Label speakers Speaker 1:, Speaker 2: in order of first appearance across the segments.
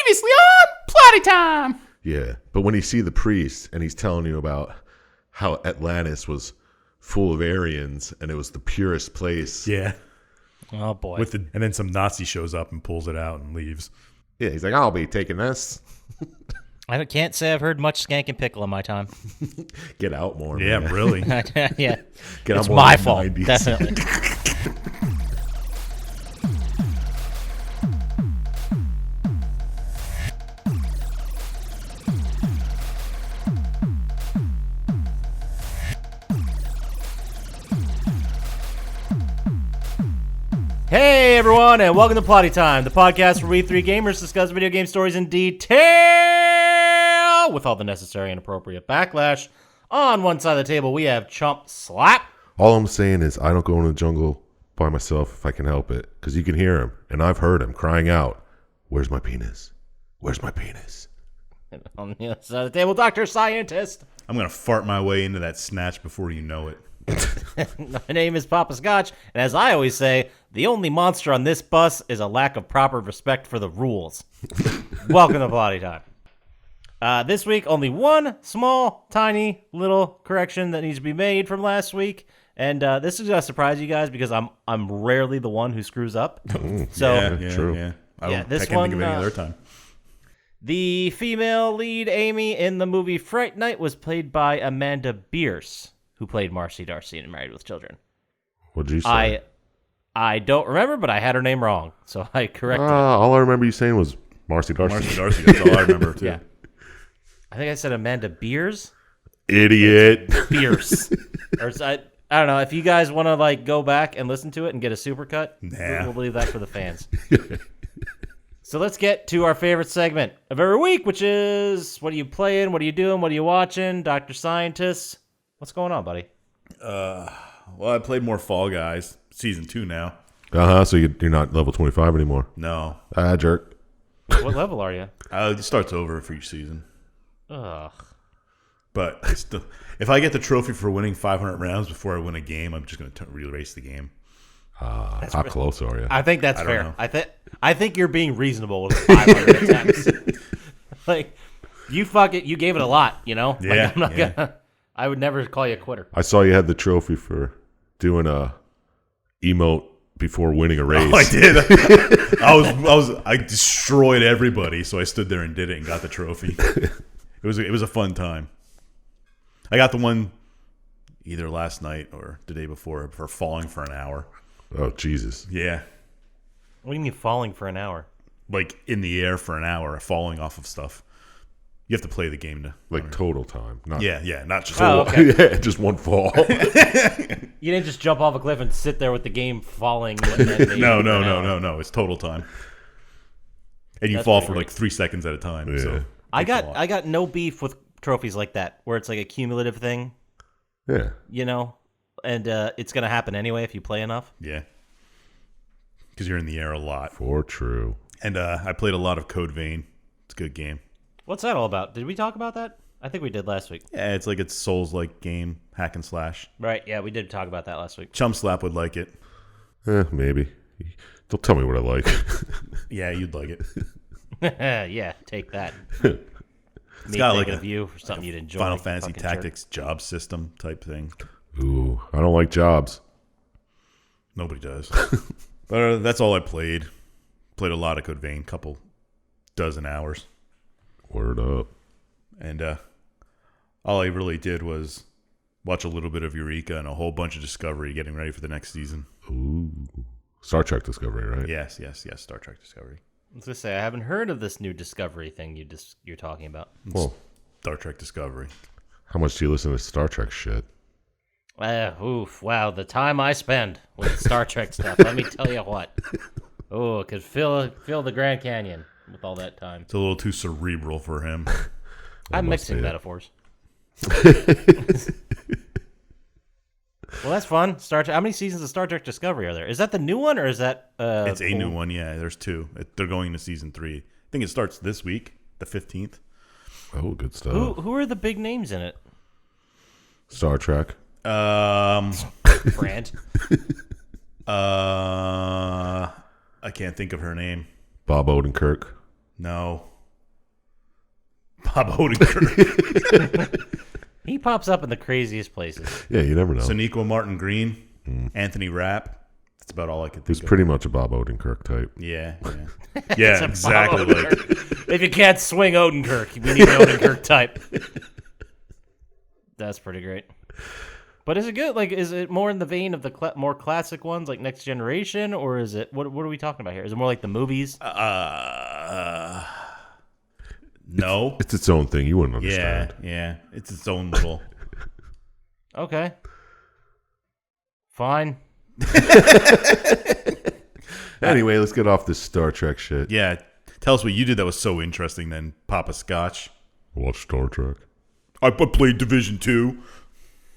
Speaker 1: Previously on Plotty Time.
Speaker 2: Yeah, but when you see the priest and he's telling you about how Atlantis was full of Aryans and it was the purest place.
Speaker 3: Yeah.
Speaker 1: Oh, boy.
Speaker 3: And then some Nazi shows up and pulls it out and leaves.
Speaker 2: Yeah, he's like, I'll be taking this.
Speaker 1: I can't say I've heard much Skank and Pickle in my time.
Speaker 2: Get out more,
Speaker 3: Yeah,
Speaker 2: man.
Speaker 3: really.
Speaker 1: Yeah,
Speaker 2: Get
Speaker 1: it's
Speaker 2: out more
Speaker 1: my
Speaker 2: in the
Speaker 1: fault,
Speaker 2: 90s.
Speaker 1: definitely. Hey everyone, and welcome to Plotty Time, the podcast where we three gamers discuss video game stories in detail with all the necessary and appropriate backlash. On one side of the table, we have Chump Slap.
Speaker 2: All I'm saying is I don't go into the jungle by myself if I can help it, because you can hear him, and I've heard him crying out, "Where's my penis? Where's my penis?"
Speaker 1: And on the other side of the table, Dr. Syintist.
Speaker 3: I'm going to fart my way into that snatch before you know it.
Speaker 1: My name is Poppascotch, and as I always say, the only monster on this bus is a lack of proper respect for the rules. Welcome to Plotty Time. This week, only one small, tiny, little correction that needs to be made from last week, and this is gonna surprise you guys because I'm rarely the one who screws up. So
Speaker 2: true.
Speaker 3: Yeah. I
Speaker 1: Yeah,
Speaker 3: can't
Speaker 1: this
Speaker 3: think of any
Speaker 1: one,
Speaker 3: other time.
Speaker 1: the female lead Amy in the movie Fright Night was played by Amanda Bierce, who played Marcy Darcy in Married with Children.
Speaker 2: What'd you say?
Speaker 1: I don't remember, but I had her name wrong, so I corrected it.
Speaker 2: All I remember you saying was Marcy Darcy.
Speaker 3: Marcy Darcy, that's all I remember, too.
Speaker 1: Yeah. I think I said Amanda Beers.
Speaker 2: Idiot.
Speaker 1: Bierce. Or I don't know. If you guys want to go back and listen to it and get a supercut,
Speaker 3: Nah.
Speaker 1: we'll leave that for the fans. So let's get to our favorite segment of every week, which is what are you playing? What are you doing? What are you watching? Dr. Syintist. What's going on, buddy?
Speaker 3: Well, I played more Fall Guys. Season 2 now.
Speaker 2: So you're not level 25 anymore.
Speaker 3: No.
Speaker 2: Jerk.
Speaker 1: What level are you?
Speaker 3: It starts over for each season.
Speaker 1: Ugh.
Speaker 3: But if I get the trophy for winning 500 rounds before I win a game, I'm just going to re-race the game.
Speaker 2: How close are you?
Speaker 1: I think that's
Speaker 3: don't
Speaker 1: fair.
Speaker 3: know.
Speaker 1: I think you're being reasonable with 500 attempts. You gave it a lot, you know?
Speaker 3: Yeah,
Speaker 1: I'm not gonna. I would never call you a quitter.
Speaker 2: I saw you had the trophy for doing a emote before winning a race.
Speaker 3: Oh, I did. I destroyed everybody, so I stood there and did it and got the trophy. It was a fun time. I got the one either last night or the day before for falling for an hour.
Speaker 2: Oh, Jesus.
Speaker 3: Yeah.
Speaker 1: What do you mean falling for an hour?
Speaker 3: Like in the air for an hour, falling off of stuff. You have to play the game to
Speaker 2: Like total time. Not
Speaker 3: Yeah, not just
Speaker 1: Oh, okay.
Speaker 2: yeah, just one fall.
Speaker 1: You didn't just jump off a cliff and sit there with the game falling.
Speaker 3: No. It's total time. And you
Speaker 1: That's
Speaker 3: fall
Speaker 1: pretty
Speaker 3: for
Speaker 1: great.
Speaker 3: like 3 seconds at a time.
Speaker 2: Yeah.
Speaker 3: So
Speaker 1: I got no beef with trophies like that, where it's like a cumulative thing,
Speaker 2: Yeah.
Speaker 1: you know, and it's gonna happen anyway if you play enough.
Speaker 3: yeah. Because you're in the air a lot.
Speaker 2: For true.
Speaker 3: And I played a lot of Code Vein. It's a good game.
Speaker 1: What's that all about? Did we talk about that? I think we did last week.
Speaker 3: Yeah, it's like it's Souls-like game, hack and slash.
Speaker 1: Right? Yeah, we did talk about that last week.
Speaker 3: Chump Slap would like it.
Speaker 2: Maybe. Don't tell me what I like.
Speaker 3: Yeah, you'd like it.
Speaker 1: Yeah, take that.
Speaker 3: It's got like
Speaker 1: a view for something you'd enjoy.
Speaker 3: Final Fantasy
Speaker 1: fucking
Speaker 3: Tactics job system type thing.
Speaker 2: Ooh, I don't like jobs.
Speaker 3: Nobody does. But that's all I played. Played a lot of Code Vein, couple dozen hours.
Speaker 2: Word up.
Speaker 3: And all I really did was watch a little bit of Eureka and a whole bunch of Discovery getting ready for the next season.
Speaker 2: Ooh. Star Trek Discovery, right?
Speaker 3: Yes. Star Trek Discovery.
Speaker 1: I was gonna say I haven't heard of this new Discovery thing you're talking about.
Speaker 2: Well,
Speaker 3: Star Trek Discovery.
Speaker 2: how much do you listen to Star Trek shit?
Speaker 1: Wow, the time I spend with Star Trek stuff. Let me tell you what. Oh, it could fill the Grand Canyon with all that time.
Speaker 3: It's a little too cerebral for him.
Speaker 1: I'm
Speaker 2: must
Speaker 1: mixing
Speaker 2: be it.
Speaker 1: metaphors. Well, that's fun. How many seasons of Star Trek Discovery are there? Is that the new one or is that?
Speaker 3: It's a new one, yeah. There's 2. They're going to season 3. I think it starts this week, the 15th.
Speaker 2: Oh, good stuff.
Speaker 1: Who are the big names in it?
Speaker 2: Star Trek.
Speaker 1: Brand.
Speaker 3: I can't think of her name.
Speaker 2: Bob Odenkirk.
Speaker 3: No. Bob Odenkirk.
Speaker 1: He pops up in the craziest places.
Speaker 2: Yeah, you never know.
Speaker 3: Sonequa Martin Green. Anthony Rapp. That's about all I could think
Speaker 2: He's
Speaker 3: of.
Speaker 2: pretty much a Bob Odenkirk type.
Speaker 3: Yeah. Yeah, exactly. Like,
Speaker 1: If you can't swing Odenkirk, we need an Odenkirk type. That's pretty great. But is it good? Like, is it more in the vein of the more classic ones, like Next Generation, or is it what are we talking about here? Is it more like the movies?
Speaker 3: no.
Speaker 2: It's its own thing. You wouldn't understand.
Speaker 3: Yeah. It's its own little.
Speaker 1: Okay. Fine.
Speaker 2: Anyway, let's get off this Star Trek shit.
Speaker 3: Yeah. Tell us what you did that was so interesting then, Poppascotch.
Speaker 2: Watch Star Trek.
Speaker 3: I played Division 2.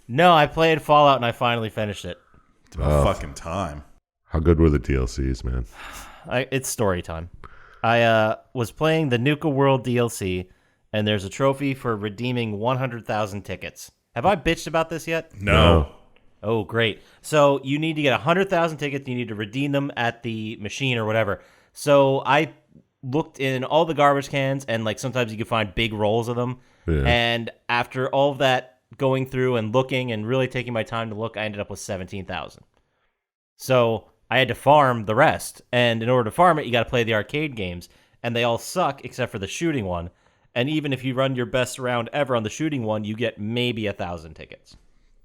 Speaker 1: No, I played Fallout and I finally finished it.
Speaker 3: It's about fucking time.
Speaker 2: How good were the DLCs, man?
Speaker 1: It's story time. I was playing the Nuka World DLC, and there's a trophy for redeeming 100,000 tickets. Have I bitched about this yet?
Speaker 3: No.
Speaker 1: Oh, great. So you need to get 100,000 tickets. You need to redeem them at the machine or whatever. So I looked in all the garbage cans, and like sometimes you can find big rolls of them.
Speaker 2: Yeah.
Speaker 1: And after all of that going through and looking and really taking my time to look, I ended up with 17,000. So I had to farm the rest. And in order to farm it, you got to play the arcade games. And they all suck except for the shooting one. And even if you run your best round ever on the shooting one, you get maybe 1,000 tickets.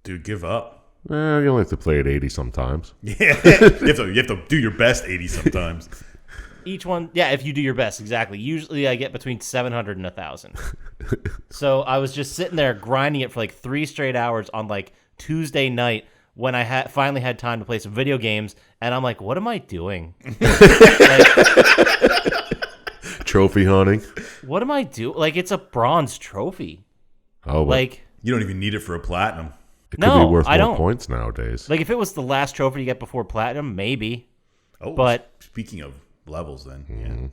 Speaker 3: Dude, give up.
Speaker 2: You only have to play at 80 sometimes.
Speaker 3: Yeah. you have to do your best 80 sometimes.
Speaker 1: Each one, yeah, if you do your best, exactly. Usually I get between 700 and 1,000. So I was just sitting there grinding it for like 3 straight hours on like Tuesday night when I finally had time to play some video games, and I'm like, what am I doing?
Speaker 2: Trophy hunting.
Speaker 1: What am I doing? Like, it's a bronze trophy.
Speaker 2: Oh,
Speaker 1: Like,
Speaker 3: You don't even need it for a platinum.
Speaker 2: it could
Speaker 1: no,
Speaker 2: be worth
Speaker 1: I
Speaker 2: more
Speaker 1: don't.
Speaker 2: points nowadays.
Speaker 1: Like, if it was the last trophy you get before platinum, maybe.
Speaker 3: Oh,
Speaker 1: But-
Speaker 3: speaking of levels then.
Speaker 2: Mm-hmm.
Speaker 3: Yeah.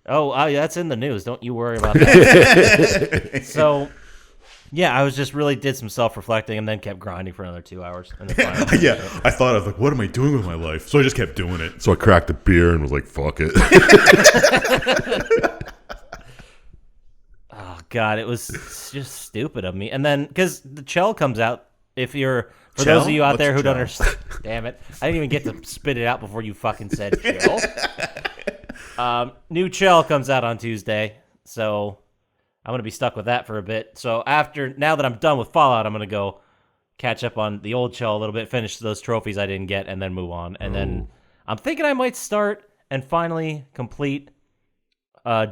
Speaker 1: Oh, that's in the news. Don't you worry about that. So, yeah, I was just really did some self-reflecting and then kept grinding for another 2 hours. And then finally,
Speaker 3: Yeah, I thought, I was like, what am I doing with my life? So I just kept doing it.
Speaker 2: So I cracked a beer and was like, fuck it.
Speaker 1: oh, God, it was just stupid of me. And then, because the Chell comes out, for
Speaker 3: Chell?
Speaker 1: those of you out
Speaker 3: What's
Speaker 1: there who don't
Speaker 3: Chell?
Speaker 1: understand, damn it, I didn't even get to spit it out before you fucking said Chell. New Chell comes out on Tuesday, so I'm going to be stuck with that for a bit. So now that I'm done with Fallout, I'm going to go catch up on the old Chell a little bit, finish those trophies I didn't get, and then move on. And then I'm thinking I might start and finally complete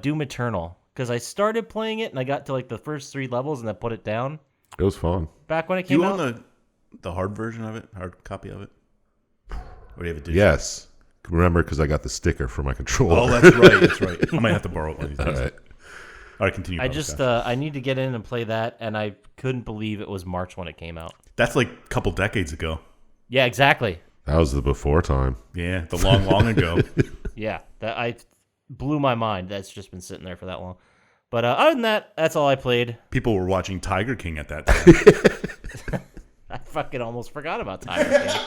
Speaker 1: Doom Eternal, because I started playing it and I got to like the first 3 levels and then put it down
Speaker 2: It was fun.
Speaker 1: back when it
Speaker 3: Do
Speaker 1: came
Speaker 3: you
Speaker 1: out.
Speaker 3: own the hard version of it? Hard copy of it? Or do you have a digital?
Speaker 2: Yes. Remember, because I got the sticker for my controller.
Speaker 3: Oh, that's right. That's right. I might have to borrow it one of these
Speaker 2: All
Speaker 3: days.
Speaker 2: right.
Speaker 3: All right, continue.
Speaker 1: I
Speaker 3: Papa
Speaker 1: just
Speaker 3: Scott.
Speaker 1: I need to get in and play that, and I couldn't believe it was March when it came out.
Speaker 3: That's like a couple decades ago.
Speaker 1: Yeah, exactly.
Speaker 2: That was the before time.
Speaker 3: Yeah, the long ago.
Speaker 1: Yeah, that I blew my mind. That's just been sitting there for that long. But other than that, that's all I played.
Speaker 3: People were watching Tiger King at that time.
Speaker 1: I fucking almost forgot about Tiger King.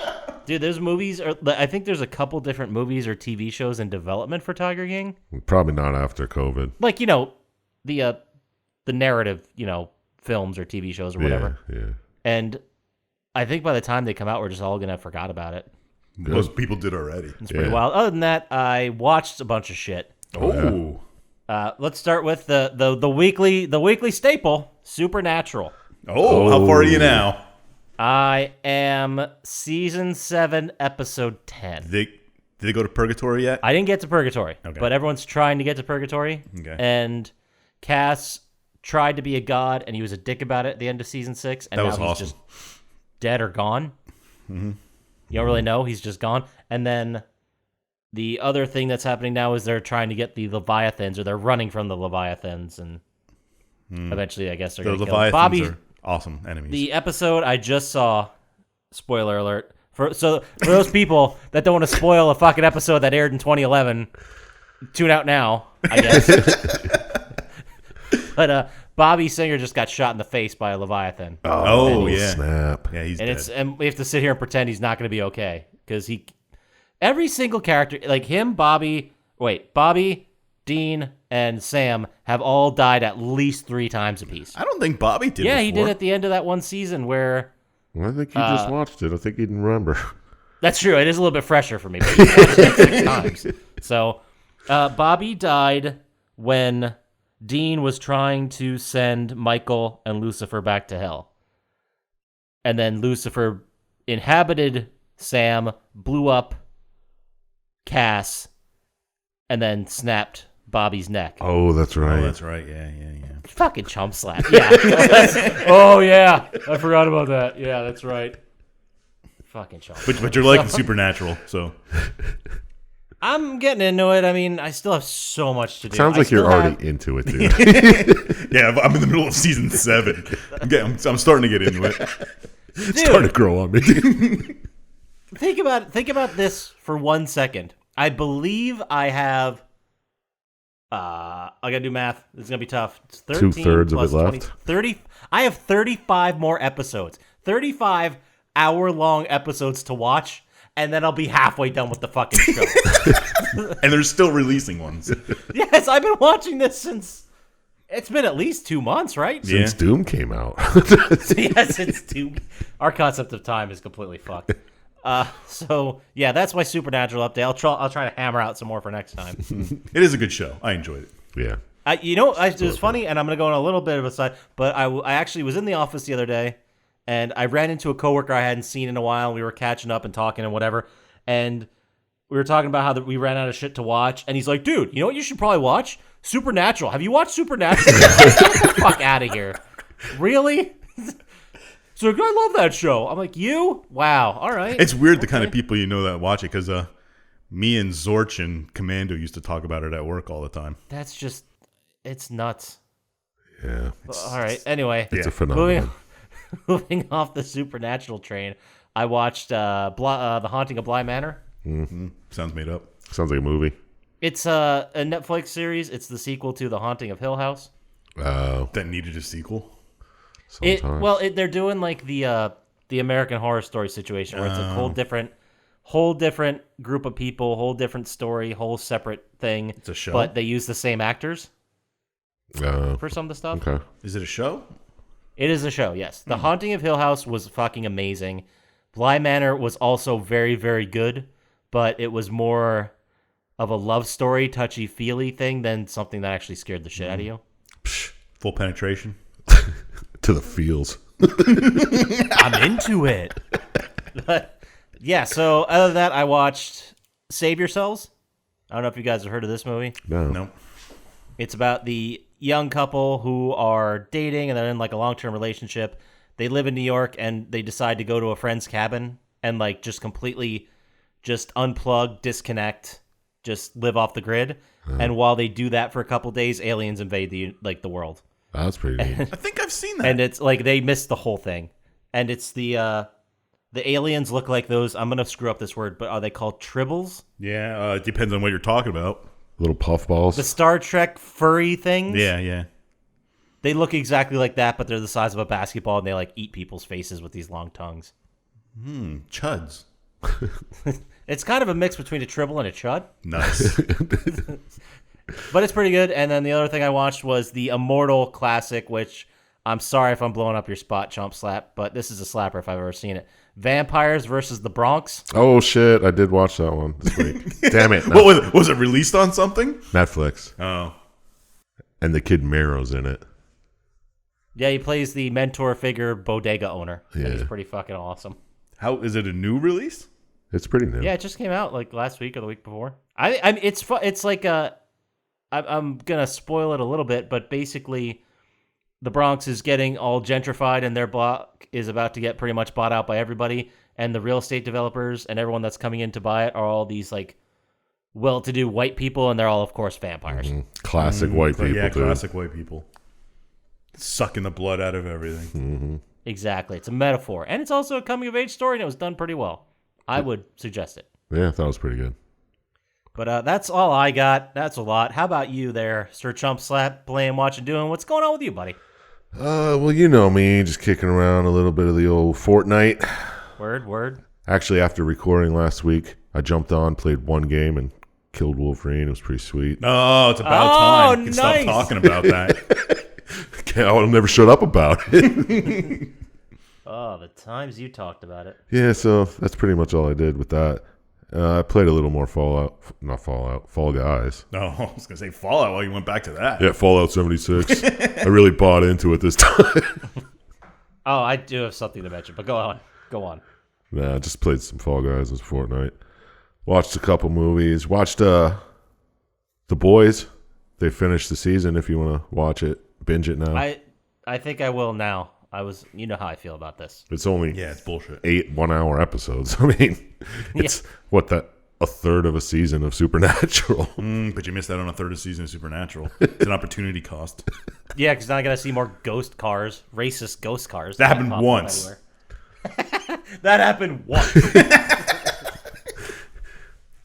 Speaker 1: Dude, there's movies, I think there's a couple different movies or TV shows in development for Tiger King.
Speaker 2: Probably not after COVID.
Speaker 1: Like, the narrative, films or TV shows or whatever.
Speaker 2: Yeah.
Speaker 1: And I think by the time they come out, we're just all going to have forgot about it.
Speaker 3: Most people did already.
Speaker 1: It's pretty
Speaker 2: Yeah.
Speaker 1: wild. Other than that, I watched a bunch of shit.
Speaker 3: Oh.
Speaker 1: Let's start with the weekly staple, Supernatural.
Speaker 3: Oh, how far are you now?
Speaker 1: I am season 7, episode 10.
Speaker 3: Did they go to Purgatory yet?
Speaker 1: I didn't get to Purgatory,
Speaker 3: Okay.
Speaker 1: but everyone's trying to get to Purgatory.
Speaker 3: Okay.
Speaker 1: And Cass tried to be a god, and he was a dick about it at the end of season 6, and
Speaker 3: That
Speaker 1: now
Speaker 3: was
Speaker 1: he's
Speaker 3: awesome.
Speaker 1: just dead or gone. Mm-hmm. You don't really know. He's just gone. And then the other thing that's happening now is they're trying to get the Leviathans, or they're running from the Leviathans, and eventually, I guess, they're
Speaker 3: The
Speaker 1: going to kill
Speaker 3: Leviathans
Speaker 1: Bobby.
Speaker 3: are awesome enemies.
Speaker 1: The episode I just saw, spoiler alert, for those people that don't want to spoil a fucking episode that aired in 2011, tune out now, I guess. But Bobby Singer just got shot in the face by a Leviathan.
Speaker 3: Oh, yeah.
Speaker 2: Snap.
Speaker 3: Yeah, he's
Speaker 1: And
Speaker 3: dead.
Speaker 1: and we have to sit here and pretend he's not going to be okay, because every single character, like him, Bobby, Dean, and Sam have all died at least 3 times apiece.
Speaker 3: I don't think Bobby did.
Speaker 1: Yeah, he
Speaker 3: before.
Speaker 1: did at the end of that one season where.
Speaker 2: I think you just watched it. I think you didn't remember.
Speaker 1: That's true. It is a little bit fresher for me. But he watched it 6 times. So, Bobby died when Dean was trying to send Michael and Lucifer back to hell. And then Lucifer inhabited Sam, blew up Cass, and then snapped Bobby's neck.
Speaker 2: Oh, that's right.
Speaker 3: Oh, that's right. Yeah.
Speaker 1: Fucking Chump Slap. Yeah. Oh, yeah. I forgot about that. Yeah, that's right. Fucking Chump.
Speaker 3: But you're liking Supernatural, so.
Speaker 1: I'm getting into it. I mean, I still have so much to do.
Speaker 2: Sounds like you're already into it, dude.
Speaker 3: Yeah, I'm in the middle of season 7. I'm starting to get into it.
Speaker 2: It's starting to grow on me.
Speaker 1: Think about this for 1 second. I believe I have. I gotta do math. This is gonna be tough. It's 13
Speaker 2: 2/3 of it left.
Speaker 1: 20, 30. I have 35 more episodes. 35 hour-long episodes to watch, and then I'll be halfway done with the fucking show.
Speaker 3: And they're still releasing ones.
Speaker 1: Yes, I've been watching this since. It's been at least 2 months, right?
Speaker 3: Yeah.
Speaker 2: Since Doom came out.
Speaker 1: Yes, it's 2. Our concept of time is completely fucked. So yeah, that's my Supernatural update. I'll try to hammer out some more for next time.
Speaker 3: It is a good show. I enjoyed it.
Speaker 2: Yeah.
Speaker 1: It was funny, and I'm gonna go on a little bit of a side, but I actually was in the office the other day, and I ran into a coworker I hadn't seen in a while. We were catching up and talking and whatever, and we were talking about how we ran out of shit to watch, and he's like, "Dude, you know what you should probably watch? Supernatural. Have you watched Supernatural?" Get the fuck out of here! Really? So I love that show. I'm like, you? Wow. All right.
Speaker 3: It's weird the kind of people you know that watch it, because me and Zorch and Commando used to talk about it at work all the time.
Speaker 1: That's just, it's nuts.
Speaker 2: Yeah.
Speaker 1: All right. Anyway,
Speaker 2: It's a phenomenon.
Speaker 1: moving off the Supernatural train, I watched The Haunting of Bly Manor.
Speaker 3: Sounds made up.
Speaker 2: Sounds like a movie.
Speaker 1: It's a Netflix series. It's the sequel to The Haunting of Hill House.
Speaker 3: That needed a sequel.
Speaker 2: Sometimes.
Speaker 1: They're doing like the American Horror Story situation where it's a whole different group of people, whole different story, whole separate thing.
Speaker 3: It's a show?
Speaker 1: But they use the same actors for some of the stuff.
Speaker 2: Okay.
Speaker 3: Is it a show?
Speaker 1: It is a show, yes. The Haunting of Hill House was fucking amazing. Bly Manor was also very, very good, but it was more of a love story, touchy-feely thing than something that actually scared the shit out of you.
Speaker 3: Full penetration?
Speaker 2: To the feels.
Speaker 1: I'm into it. But, yeah, so other than that, I watched Save Yourselves. I don't know if you guys have heard of this movie.
Speaker 3: No.
Speaker 1: It's about the young couple who are dating and they're in like a long-term relationship. They live in New York and they decide to go to a friend's cabin and like just completely just unplug, disconnect, just live off the grid. And while they do that for a couple days, aliens invade the world.
Speaker 2: That's pretty neat.
Speaker 3: I think I've seen that.
Speaker 1: And it's like they missed the whole thing. And it's the aliens look like those, I'm going to screw up this word, but are they called tribbles?
Speaker 3: Yeah, it depends on what you're talking about.
Speaker 2: Little puffballs.
Speaker 1: The Star Trek furry things?
Speaker 3: Yeah.
Speaker 1: They look exactly like that, but they're the size of a basketball, and they like eat people's faces with these long tongues.
Speaker 3: Chuds.
Speaker 1: It's kind of a mix between a tribble and a chud,
Speaker 3: Nice.
Speaker 1: but it's pretty good. And then the other thing I watched was the Immortal Classic, which I'm sorry if I'm blowing up your spot, Chump Slap, but this is a slapper if I've ever seen it. Vampires versus the Bronx.
Speaker 2: Oh, shit. I did watch that one this week. Damn it.
Speaker 3: What was it? Was it released on something?
Speaker 2: Netflix.
Speaker 3: Oh.
Speaker 2: And the kid Mero's in it.
Speaker 1: Yeah, he plays the mentor figure bodega owner. And he's
Speaker 2: Yeah.
Speaker 1: pretty fucking awesome.
Speaker 3: How is it a new release?
Speaker 2: It's pretty new.
Speaker 1: Yeah, it just came out like last week or the week before. It's like I'm gonna spoil it a little bit, but basically, the Bronx is getting all gentrified, and their block is about to get pretty much bought out by everybody. And the real estate developers and everyone that's coming in to buy it are all these like well-to-do white people, and they're all, of course, vampires.
Speaker 2: Classic white people,
Speaker 3: Yeah,
Speaker 2: dude.
Speaker 3: classic white people. Sucking the blood out of everything.
Speaker 1: Exactly, it's a metaphor, and it's also a coming-of-age story, and it was done pretty well. I would suggest it.
Speaker 2: Yeah, I thought it was pretty good.
Speaker 1: But that's all I got. That's a lot. How about you there, Sir Chump Slap, playing, watching, doing? What's going on with you, buddy?
Speaker 2: Well, you know me, just kicking around a little bit of the old Fortnite.
Speaker 1: Word.
Speaker 2: Actually, after recording last week, I jumped on, played one game, and killed Wolverine. It was pretty sweet.
Speaker 3: Oh, it's about time. You can
Speaker 1: nice.
Speaker 3: stop talking about that.
Speaker 2: I'll never shut up about it.
Speaker 1: Oh, the times you talked about it.
Speaker 2: Yeah, so that's pretty much all I did with that. I played a little more Fall Guys.
Speaker 3: No, I was going to say Fallout while you went back to that.
Speaker 2: Yeah, Fallout 76. I really bought into it this time.
Speaker 1: Oh, I do have something to mention, but go on. Go on.
Speaker 2: Nah, I just played some Fall Guys this fortnight. Watched a couple movies. Watched The Boys. They finished the season if you want to watch it. Binge it now.
Speaker 1: I think I will now. You know how I feel about this.
Speaker 2: It's only
Speaker 3: It's bullshit.
Speaker 2: 8 1-hour episodes. I mean, it's a third of a season of Supernatural.
Speaker 3: But you missed out on a third of season of Supernatural. It's an opportunity cost.
Speaker 1: Yeah, because now I got to see more ghost cars, racist ghost cars.
Speaker 3: That happened
Speaker 1: pop up
Speaker 3: once.
Speaker 1: everywhere. That happened once.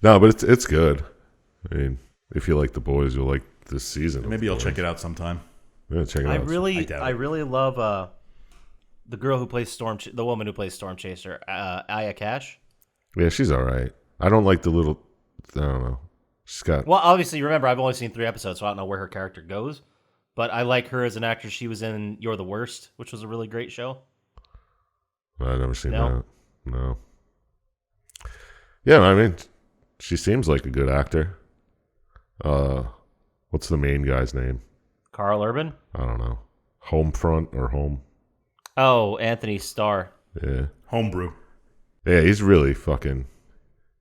Speaker 2: No, but it's good. I mean, if you like The Boys, you'll like this season.
Speaker 3: Maybe I'll check it out sometime.
Speaker 2: Yeah, check it
Speaker 1: I
Speaker 2: out.
Speaker 1: really love the girl who plays the woman who plays Storm Chaser, Aya Cash.
Speaker 2: Yeah, she's all right. I don't like the little. I don't know. She's got.
Speaker 1: Well, obviously, remember I've only seen 3 episodes, so I don't know where her character goes. But I like her as an actress. She was in You're the Worst, which was a really great show.
Speaker 2: I've never seen
Speaker 1: No?
Speaker 2: that. No. Yeah, I mean, she seems like a good actor. What's the main guy's name?
Speaker 1: Carl Urban.
Speaker 2: I don't know. Homefront or Home?
Speaker 1: Oh, Anthony Starr.
Speaker 2: Yeah.
Speaker 3: Homebrew.
Speaker 2: Yeah, he's really fucking.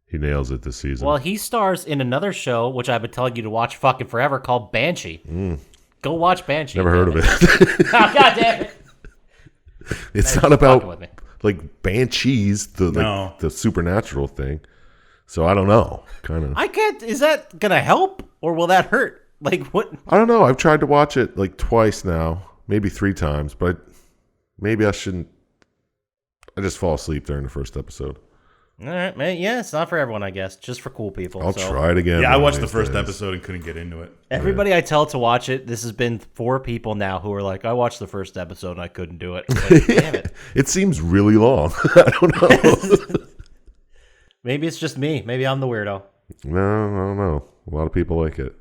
Speaker 2: He nails it this season.
Speaker 1: Well, he stars in another show, which I've been telling you to watch fucking forever, called Banshee. Go watch Banshee.
Speaker 2: Never heard of it.
Speaker 1: Oh, God damn it.
Speaker 2: It's
Speaker 1: Now
Speaker 2: not
Speaker 1: you're fucking
Speaker 2: about
Speaker 1: with me.
Speaker 2: like banshees,
Speaker 3: No.
Speaker 2: the supernatural thing. So I don't know. Kind of.
Speaker 1: I can't. Is that gonna help or will that hurt? Like what?
Speaker 2: I don't know. I've tried to watch it like twice now, maybe 3 times, but maybe I shouldn't. I just fall asleep during the first episode.
Speaker 1: All right, man. Yeah, it's not for everyone, I guess. Just for cool people.
Speaker 2: I'll
Speaker 1: So,
Speaker 2: try it again.
Speaker 3: Yeah, I
Speaker 2: one
Speaker 3: watched
Speaker 2: of
Speaker 3: the
Speaker 2: these
Speaker 3: first
Speaker 2: days.
Speaker 3: episode and couldn't get into it.
Speaker 1: Everybody I tell to watch it, this has been 4 people now who are like, I watched the first episode and I couldn't do it. Like, damn it.
Speaker 2: It seems really long. I don't know.
Speaker 1: Maybe it's just me. Maybe I'm the weirdo.
Speaker 2: No, I don't know. A lot of people like it.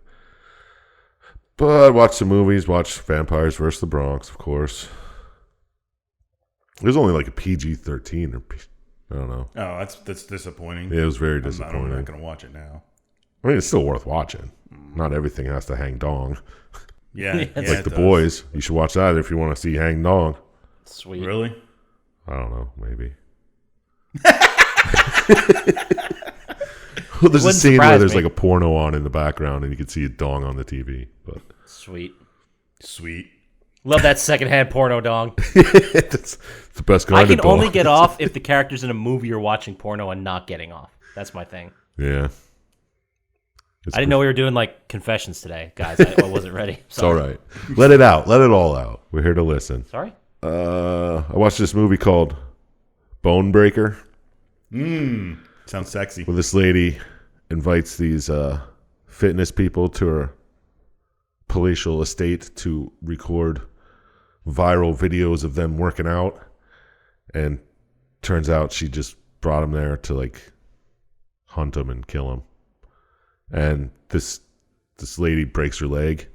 Speaker 2: But I watched some movies. Watched Vampires vs. the Bronx, of course. It was only like a PG-13 or I don't know.
Speaker 3: Oh, that's disappointing.
Speaker 2: Yeah, it was very
Speaker 3: I'm
Speaker 2: disappointing.
Speaker 3: not going to watch it now.
Speaker 2: I mean, it's still worth watching. Not everything has to hang dong.
Speaker 3: Yeah,
Speaker 1: Yeah,
Speaker 3: yeah,
Speaker 1: it's
Speaker 2: Like
Speaker 3: it
Speaker 2: The
Speaker 3: does.
Speaker 2: Boys. You should watch that if you want to see hang dong.
Speaker 1: Sweet.
Speaker 3: Really?
Speaker 2: I don't know, maybe. Well, there's a
Speaker 1: Wouldn't
Speaker 2: scene where
Speaker 1: surprise
Speaker 2: there's
Speaker 1: me.
Speaker 2: like a porno on in the background, and you can see a dong on the TV. But
Speaker 1: Sweet.
Speaker 3: Sweet.
Speaker 1: Love that secondhand porno dong.
Speaker 2: it's the best kind
Speaker 1: I
Speaker 2: of
Speaker 1: can
Speaker 2: dong.
Speaker 1: only get off if the character's in a movie or watching porno and not getting off. That's my thing.
Speaker 2: Yeah,
Speaker 1: I didn't know we were doing like confessions today, guys. I wasn't ready.
Speaker 2: it's all right. Let it out. Let it all out. We're here to listen.
Speaker 1: Sorry.
Speaker 2: I watched this movie called Bone Breaker,
Speaker 3: Sounds sexy.
Speaker 2: where this lady invites these fitness people to her palatial estate to record viral videos of them working out, and turns out she just brought them there to like hunt them and kill them. And this lady breaks her leg,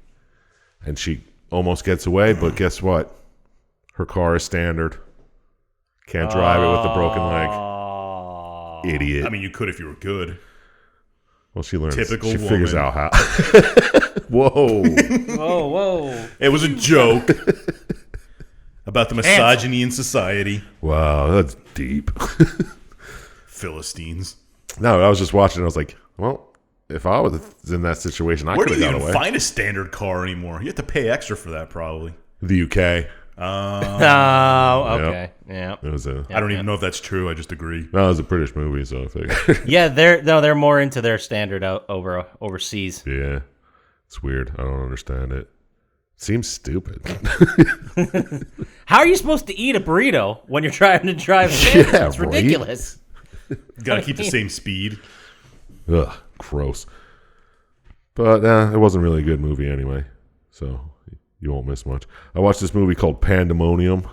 Speaker 2: and she almost gets away, but guess what? Her car is standard. Can't drive it with a broken leg.
Speaker 1: Oh.
Speaker 2: Idiot.
Speaker 3: I mean, you could if you were good.
Speaker 2: Well, she learns.
Speaker 3: Typical
Speaker 2: She figures
Speaker 3: woman.
Speaker 2: out how. Whoa.
Speaker 1: Whoa.
Speaker 3: It was a joke about the misogyny in society.
Speaker 2: Wow, that's deep.
Speaker 3: Philistines.
Speaker 2: No, I was just watching. I was like, well, if I was in that situation, I
Speaker 3: Where
Speaker 2: could
Speaker 3: do
Speaker 2: have
Speaker 3: you
Speaker 2: got
Speaker 3: even
Speaker 2: away.
Speaker 3: find a standard car anymore? You have to pay extra for that, probably.
Speaker 2: The UK.
Speaker 1: Oh, okay. Yeah.
Speaker 2: It was a.
Speaker 3: I don't even know if that's true. I just agree.
Speaker 2: No, it was a British movie, so I figured.
Speaker 1: Yeah, they're more into their standard out overseas.
Speaker 2: Yeah, it's weird. I don't understand it. Seems stupid.
Speaker 1: How are you supposed to eat a burrito when you're trying to drive? Standard?
Speaker 2: Yeah,
Speaker 1: It's
Speaker 2: right?
Speaker 1: ridiculous.
Speaker 3: Got to keep the same speed.
Speaker 2: Ugh, gross. But it wasn't really a good movie anyway, so you won't miss much. I watched this movie called Pandemonium,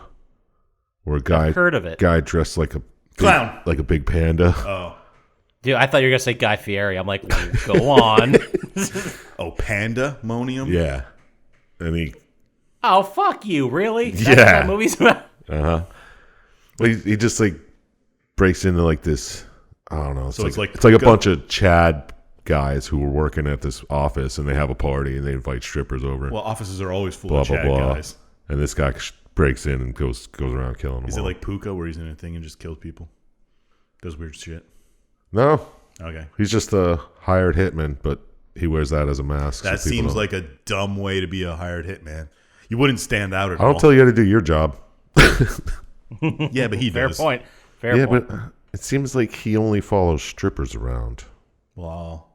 Speaker 2: where a guy
Speaker 1: I've heard of it.
Speaker 2: guy dressed like a
Speaker 3: Clown.
Speaker 2: like a big panda.
Speaker 3: Oh.
Speaker 1: Dude, I thought you were going to say Guy Fieri. I'm like, go on.
Speaker 3: Oh, Pandemonium?
Speaker 2: Yeah. And he...
Speaker 1: Oh, fuck you. Really? That's
Speaker 2: Yeah.
Speaker 1: what that movie's about?
Speaker 2: Well, he just like breaks into like this. I don't know.
Speaker 3: So it's like
Speaker 2: a bunch of Chad guys who were working at this office, and they have a party, and they invite strippers over.
Speaker 3: Well, offices are always full
Speaker 2: blah
Speaker 3: of
Speaker 2: blah
Speaker 3: Chad
Speaker 2: blah.
Speaker 3: guys.
Speaker 2: And this guy breaks in and goes around killing them.
Speaker 3: Is it
Speaker 2: all.
Speaker 3: like Puka, where he's in a thing and just kills people? Does weird shit.
Speaker 2: No,
Speaker 3: Okay.
Speaker 2: he's just a hired hitman, but he wears that as a mask.
Speaker 3: That
Speaker 2: so people
Speaker 3: seems
Speaker 2: don't-
Speaker 3: like a dumb way to be a hired hitman. You wouldn't stand out at
Speaker 2: I
Speaker 3: all.
Speaker 2: don't tell you how to do your job.
Speaker 3: Yeah, but he
Speaker 1: Fair
Speaker 3: does.
Speaker 1: point.
Speaker 2: Yeah,
Speaker 1: Fair point.
Speaker 2: but it seems like he only follows strippers around.
Speaker 3: Wow.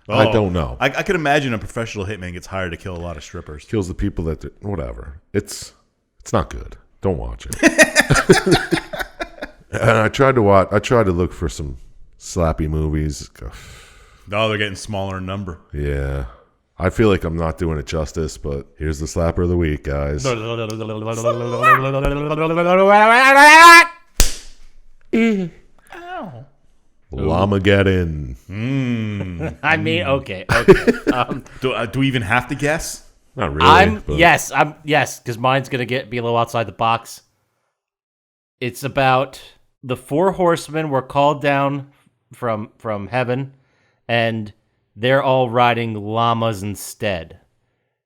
Speaker 2: I don't know.
Speaker 3: I could imagine a professional hitman gets hired to kill a lot of strippers.
Speaker 2: Kills the people that whatever. It's not good. Don't watch it. And I tried to look for some slappy movies.
Speaker 3: Oh, they're getting smaller in number.
Speaker 2: Yeah. I feel like I'm not doing it justice, but here's the slapper of the week, guys. Llamageddon.
Speaker 1: I mean, okay.
Speaker 3: Do we even have to guess?
Speaker 2: Not really. but-
Speaker 1: Yes, because mine's gonna be a little outside the box. It's about the 4 horsemen were called down from heaven, and they're all riding llamas instead.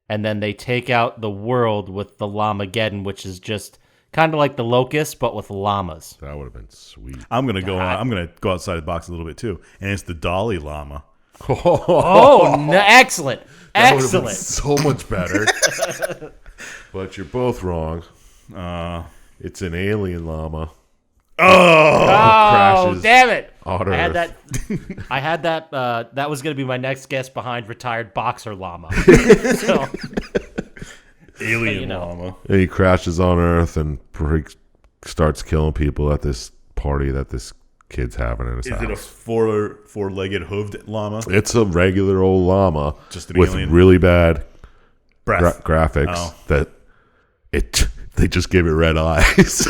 Speaker 1: And then they take out the world with the Llamageddon, which is just kind of like the Locust, but with llamas.
Speaker 2: That would have been sweet.
Speaker 3: I'm gonna go outside the box a little bit too, and it's the Dalai Lama.
Speaker 1: Oh, excellent.
Speaker 2: That would have been
Speaker 1: Excellent.
Speaker 2: so much better. But you're both wrong. It's an alien llama.
Speaker 1: Oh,
Speaker 2: crashes
Speaker 1: damn it.
Speaker 2: on
Speaker 1: I had
Speaker 2: Earth.
Speaker 1: that. I had that. That was going to be my next guess behind retired boxer llama. So,
Speaker 3: Alien
Speaker 1: you know.
Speaker 3: Lama.
Speaker 2: And he crashes on Earth and starts killing people at this party that this kid's having in his
Speaker 3: Is
Speaker 2: house.
Speaker 3: it a four-legged hooved llama?
Speaker 2: It's a regular old llama
Speaker 3: Just an
Speaker 2: with
Speaker 3: alien?
Speaker 2: really bad
Speaker 3: Breath.
Speaker 2: graphics
Speaker 3: Oh.
Speaker 2: that they just give it red eyes.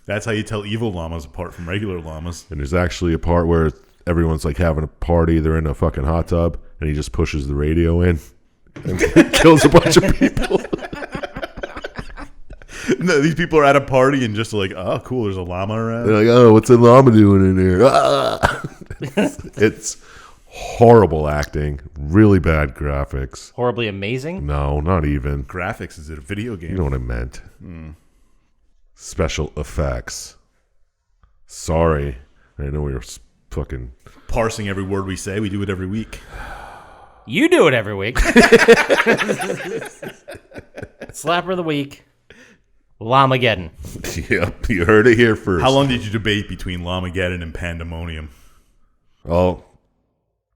Speaker 3: That's how you tell evil llamas apart from regular llamas.
Speaker 2: And there's actually a part where everyone's like having a party. They're in a fucking hot tub, and he just pushes the radio in and kills a bunch of people.
Speaker 3: No, these people are at a party and just like, oh, cool, there's a llama around.
Speaker 2: They're like, oh, what's the llama doing in here? Ah! It's horrible acting, really bad graphics.
Speaker 1: horribly amazing.
Speaker 2: No, not even.
Speaker 3: Graphics, is it a video game?
Speaker 2: You know what I meant. Special effects. Sorry. I know we were fucking...
Speaker 3: Parsing every word we say. We do it every week.
Speaker 1: You do it every week. Slapper of the week. Llamageddon.
Speaker 2: Yep, you heard it here first.
Speaker 3: How long did you debate between Llamageddon and Pandemonium?
Speaker 2: Oh,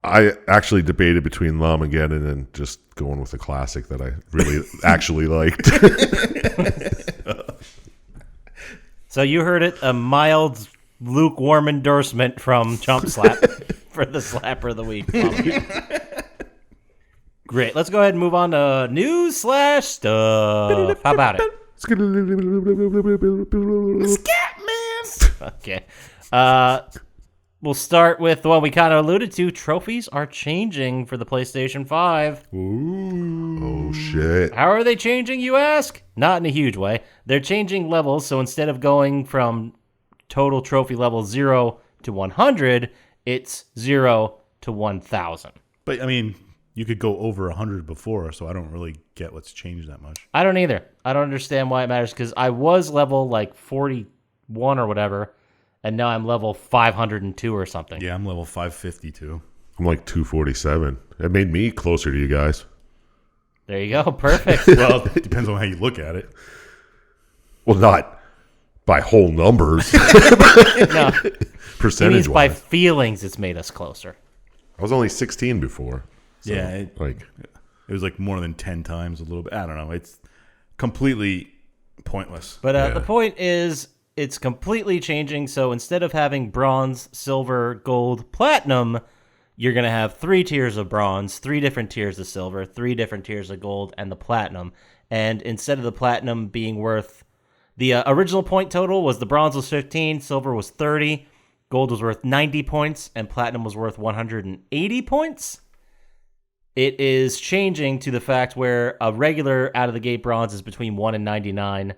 Speaker 2: I actually debated between Llamageddon and just going with a classic that I really actually liked.
Speaker 1: So you heard it, a mild, lukewarm endorsement from Chump Slap for the Slapper of the week. Great. Let's go ahead and move on to news / stuff. How about it? Okay. We'll start with the one we kind of alluded to. Trophies are changing for the PlayStation 5.
Speaker 2: Oh, shit.
Speaker 1: How are they changing, you ask? Not in a huge way. They're changing levels, so instead of going from total trophy level 0 to 100, it's 0 to 1,000.
Speaker 3: But, I mean, you could go over 100 before, so I don't really get what's changed that much.
Speaker 1: I don't either. I don't understand why it matters, because I was level, 41 or whatever, and now I'm level 502 or something.
Speaker 3: Yeah, I'm level 552.
Speaker 2: I'm like 247. It made me closer to you guys.
Speaker 1: There you go. Perfect.
Speaker 3: Well, it depends on how you look at it.
Speaker 2: Well, not by whole numbers.
Speaker 1: No, it
Speaker 2: Percentage
Speaker 1: means by
Speaker 2: wise.
Speaker 1: feelings it's made us closer.
Speaker 2: I was only 16 before. So,
Speaker 3: Yeah, it was like more than 10 times a little bit. I don't know. It's completely pointless.
Speaker 1: But
Speaker 2: Yeah.
Speaker 1: the point is, it's completely changing. So instead of having bronze, silver, gold, platinum, you're going to have 3 tiers of bronze, 3 different tiers of silver, 3 different tiers of gold, and the platinum. And instead of the platinum being worth... The original point total was the bronze was 15, silver was 30, gold was worth 90 points and platinum was worth 180 points. It is changing to the fact where a regular out-of-the-gate bronze is between 1 and 99.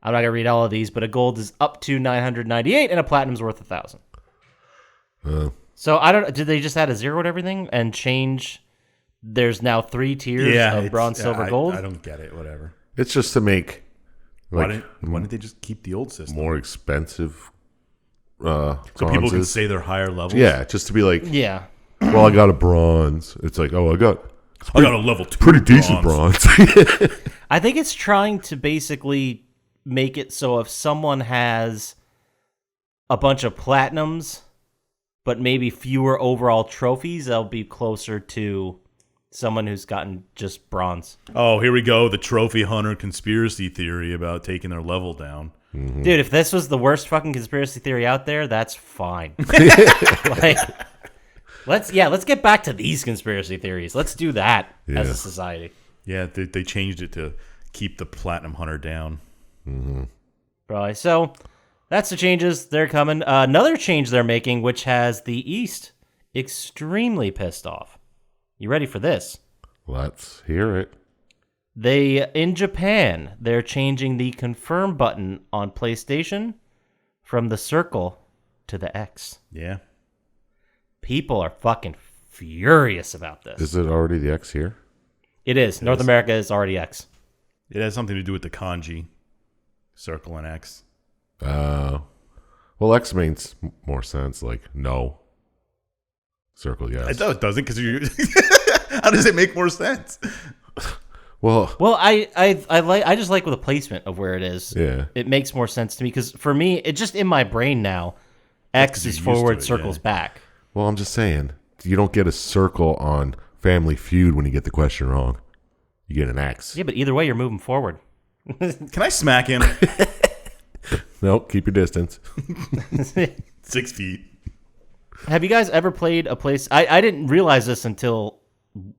Speaker 1: I'm not going to read all of these, but a gold is up to 998 and a platinum's worth 1,000. So I don't. Did they just add a 0 to everything and change? There's now 3 tiers of bronze, silver, gold.
Speaker 3: I don't get it. Whatever.
Speaker 2: It's just to make
Speaker 3: Why didn't they just keep the old system?
Speaker 2: more expensive
Speaker 3: So people can
Speaker 2: bronzes.
Speaker 3: say they're higher levels?
Speaker 2: Yeah, just to be like,
Speaker 1: Yeah.
Speaker 2: well, I got a bronze. It's like, oh, I got
Speaker 3: I got a level 2
Speaker 2: pretty decent bronze.
Speaker 1: I think it's trying to basically make it so if someone has a bunch of platinums, but maybe fewer overall trophies, they'll be closer to someone who's gotten just bronze.
Speaker 3: Oh, here we go. The trophy hunter conspiracy theory about taking their level down.
Speaker 1: Dude, if this was the worst fucking conspiracy theory out there, that's fine. Like, let's get back to these conspiracy theories. Let's do that as a society.
Speaker 3: Yeah, they changed it to keep the platinum hunter down.
Speaker 1: Probably. So that's the changes. They're coming. Another change they're making, which has the East extremely pissed off. You ready for this?
Speaker 2: Let's hear it.
Speaker 1: In Japan, they're changing the confirm button on PlayStation from the circle to the X.
Speaker 3: Yeah.
Speaker 1: People are fucking furious about this.
Speaker 2: Is it already the X here?
Speaker 1: It is. North America is already X.
Speaker 3: It has something to do with the kanji. Circle and X.
Speaker 2: Well, X makes more sense. Like, no. Circle, yes.
Speaker 3: It doesn't, because you. How does it make more sense?
Speaker 2: Well,
Speaker 1: I just like with the placement of where it is.
Speaker 2: Yeah.
Speaker 1: It makes more sense to me because for me, it just in my brain now, X is
Speaker 3: you're used
Speaker 1: forward,
Speaker 3: to it,
Speaker 1: circle's
Speaker 3: yeah.
Speaker 1: back.
Speaker 2: well, I'm just saying, you don't get a circle on Family Feud when you get the question wrong. You get an X.
Speaker 1: Yeah, but either way, you're moving forward.
Speaker 3: Can I smack him?
Speaker 2: Nope, keep your distance.
Speaker 3: 6 feet.
Speaker 1: Have you guys ever played a place? I didn't realize this until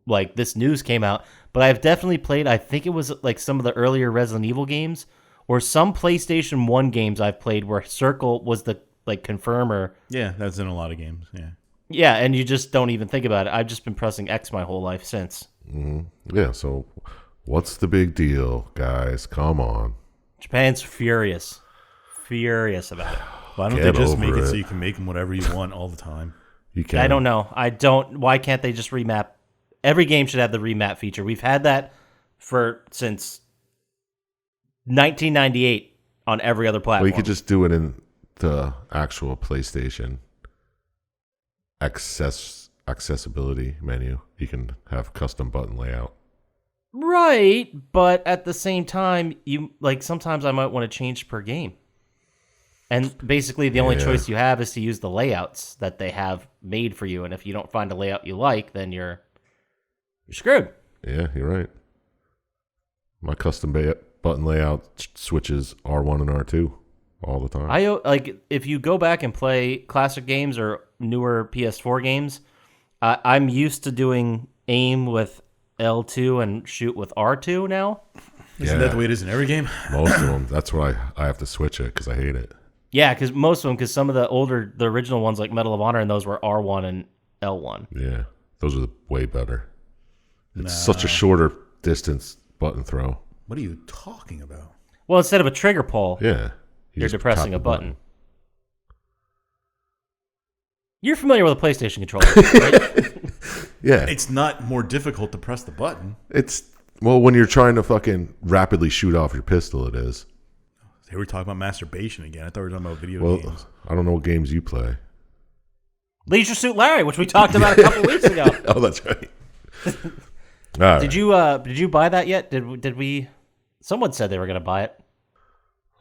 Speaker 1: like this news came out, but I've definitely played. I think it was like some of the earlier Resident Evil games or some PlayStation 1 games I've played where circle was the like confirmer.
Speaker 3: Yeah, that's in a lot of games. Yeah.
Speaker 1: Yeah, and you just don't even think about it. I've just been pressing X my whole life since.
Speaker 2: Yeah, so what's the big deal, guys? Come on.
Speaker 1: Japan's furious about it.
Speaker 3: Why don't
Speaker 2: Get
Speaker 3: they just
Speaker 2: over
Speaker 3: make it
Speaker 2: it.
Speaker 3: so you can make them whatever you want all the time?
Speaker 2: You can.
Speaker 1: I don't know. Why can't they just remap? Every game should have the remap feature. We've had that since 1998 on every other platform.
Speaker 2: Well, you could just do it in the actual PlayStation accessibility menu. You can have custom button layout.
Speaker 1: Right, but at the same time, you like sometimes I might want to change per game. And basically the only choice you have is to use the layouts that they have made for you, and if you don't find a layout you like, then you're screwed.
Speaker 2: Yeah, you're right. My custom button layout switches R1 and R2 all the time.
Speaker 1: If you go back and play classic games or newer PS4 games, I'm used to doing aim with L2 and shoot with R2 now.
Speaker 3: Isn't that the way it is in every game?
Speaker 2: Most of them. That's why I have to switch it because I hate it.
Speaker 1: Yeah, because most of them, because some of the original ones like Medal of Honor and those were R1 and L1.
Speaker 2: Yeah, those are way better. It's such a shorter distance button throw.
Speaker 3: What are you talking about?
Speaker 1: Well, instead of a trigger pull,
Speaker 2: Yeah.
Speaker 1: you're
Speaker 2: just
Speaker 1: depressing
Speaker 2: tap
Speaker 1: a
Speaker 2: the
Speaker 1: button. You're familiar with a PlayStation controller, right?
Speaker 2: Yeah.
Speaker 3: It's not more difficult to press the button.
Speaker 2: Well, when you're trying to fucking rapidly shoot off your pistol, it is.
Speaker 3: Here we're talking about masturbation again. I thought we were talking about video
Speaker 2: Well,
Speaker 3: games.
Speaker 2: I don't know what games you play.
Speaker 1: Leisure Suit Larry, which we talked about a couple weeks ago.
Speaker 2: Oh, that's right. All right.
Speaker 1: Did you buy that yet? Did we? Someone said they were going to buy it.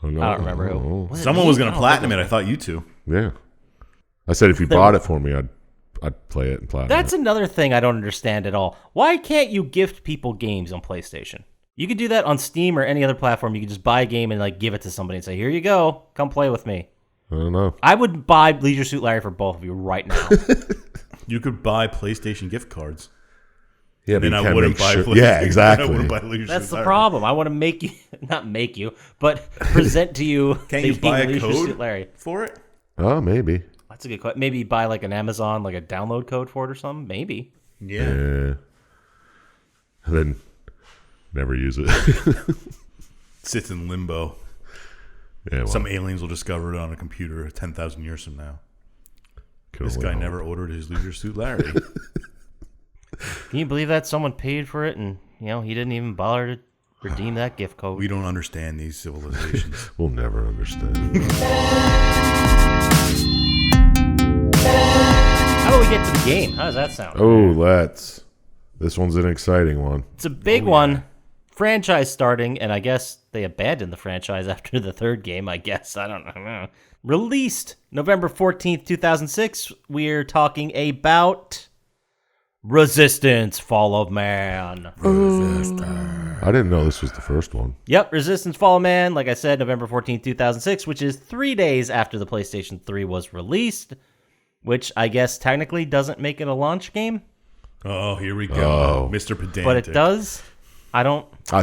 Speaker 2: Oh, no.
Speaker 1: I don't remember who.
Speaker 2: Oh,
Speaker 1: Was it
Speaker 3: Someone
Speaker 1: me?
Speaker 3: was going
Speaker 1: I
Speaker 3: to
Speaker 1: don't
Speaker 3: platinum
Speaker 1: think
Speaker 3: it. I thought you two.
Speaker 2: yeah. I said if you bought it for me, I'd play it and platinum.
Speaker 1: That's another thing I don't understand at all. Why can't you gift people games on PlayStation? You could do that on Steam or any other platform. You could just buy a game and like give it to somebody and say, "Here you go, come play with me."
Speaker 2: I don't know.
Speaker 1: I would buy Leisure Suit Larry for both of you right now.
Speaker 3: You could buy PlayStation gift cards.
Speaker 2: Yeah, but
Speaker 3: And
Speaker 2: you
Speaker 3: I
Speaker 2: can't
Speaker 3: wouldn't
Speaker 2: make
Speaker 3: buy
Speaker 2: sure.
Speaker 3: PlayStation.
Speaker 2: Yeah,
Speaker 3: I
Speaker 2: exactly.
Speaker 3: wouldn't buy Leisure
Speaker 1: That's
Speaker 3: Suit
Speaker 1: the
Speaker 3: Larry.
Speaker 1: problem. I want to make you, not make you, but present to you.
Speaker 3: Can't
Speaker 1: the
Speaker 3: you buy
Speaker 1: game
Speaker 3: a
Speaker 1: Leisure
Speaker 3: code
Speaker 1: Suit Larry.
Speaker 3: for it?
Speaker 2: Oh, maybe.
Speaker 1: That's a good question. Maybe buy like an Amazon, like a download code for it or something. Maybe.
Speaker 3: Yeah.
Speaker 2: And then never use it.
Speaker 3: Sits in limbo.
Speaker 2: Yeah, well,
Speaker 3: Some aliens will discover it on a computer 10,000 years from now. This guy never ordered his Leisure Suit Larry.
Speaker 1: Can you believe that someone paid for it and he didn't even bother to redeem that gift code?
Speaker 3: We don't understand these civilizations.
Speaker 2: We'll never understand.
Speaker 1: How do we get to the game? How does that sound?
Speaker 2: Oh, this one's an exciting one.
Speaker 1: It's a big one. Franchise starting, and I guess they abandoned the franchise after the third game, I guess. I don't know. Released November 14th, 2006. We're talking about Resistance: Fall of Man.
Speaker 2: I didn't know this was the first one.
Speaker 1: Yep, Resistance: Fall of Man, like I said, November 14th, 2006, which is 3 days after the PlayStation 3 was released, which I guess technically doesn't make it a launch game.
Speaker 3: Oh, here we go. Mr. Pedantic.
Speaker 1: But it does.
Speaker 2: I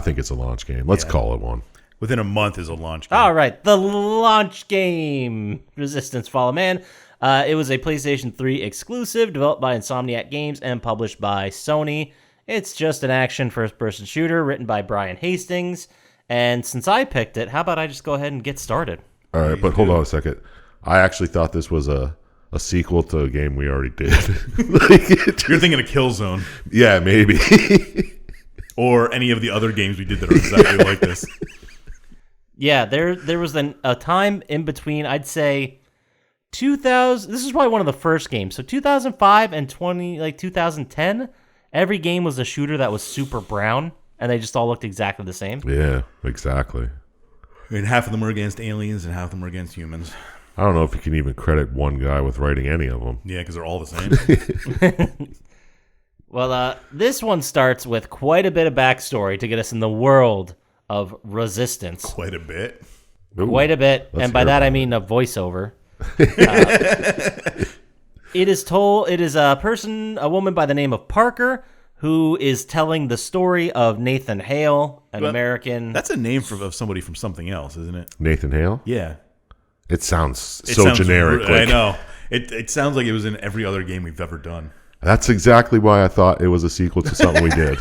Speaker 2: think it's a launch game. Let's call it one.
Speaker 3: Within a month is a launch game.
Speaker 1: All right, the launch game, Resistance: Fall of Man. It was a PlayStation 3 exclusive, developed by Insomniac Games and published by Sony. It's just an action first-person shooter written by Brian Hastings. And since I picked it, how about I just go ahead and get started?
Speaker 2: All right, but hold on a second. I actually thought this was a sequel to a game we already did.
Speaker 3: You're thinking of Killzone.
Speaker 2: Yeah, maybe.
Speaker 3: Or any of the other games we did that are exactly like this.
Speaker 1: Yeah, there was a time in between, I'd say 2000. This is probably one of the first games. So 2005 and 2010, every game was a shooter that was super brown, and they just all looked exactly the same.
Speaker 2: Yeah, exactly.
Speaker 3: And half of them were against aliens and half of them were against humans.
Speaker 2: I don't know if you can even credit one guy with writing any of them.
Speaker 3: Yeah, because they're all the same.
Speaker 1: Well, this one starts with quite a bit of backstory to get us in the world of Resistance.
Speaker 3: Quite a bit.
Speaker 2: Ooh,
Speaker 1: Quite a bit, and by that I mean a voiceover. It is a woman by the name of Parker, who is telling the story of Nathan Hale, an American.
Speaker 3: That's a name of somebody from something else, isn't it?
Speaker 2: Nathan Hale?
Speaker 3: Yeah.
Speaker 2: It sounds generic.
Speaker 3: I know. It sounds like it was in every other game we've ever done.
Speaker 2: That's exactly why I thought it was a sequel to something we did.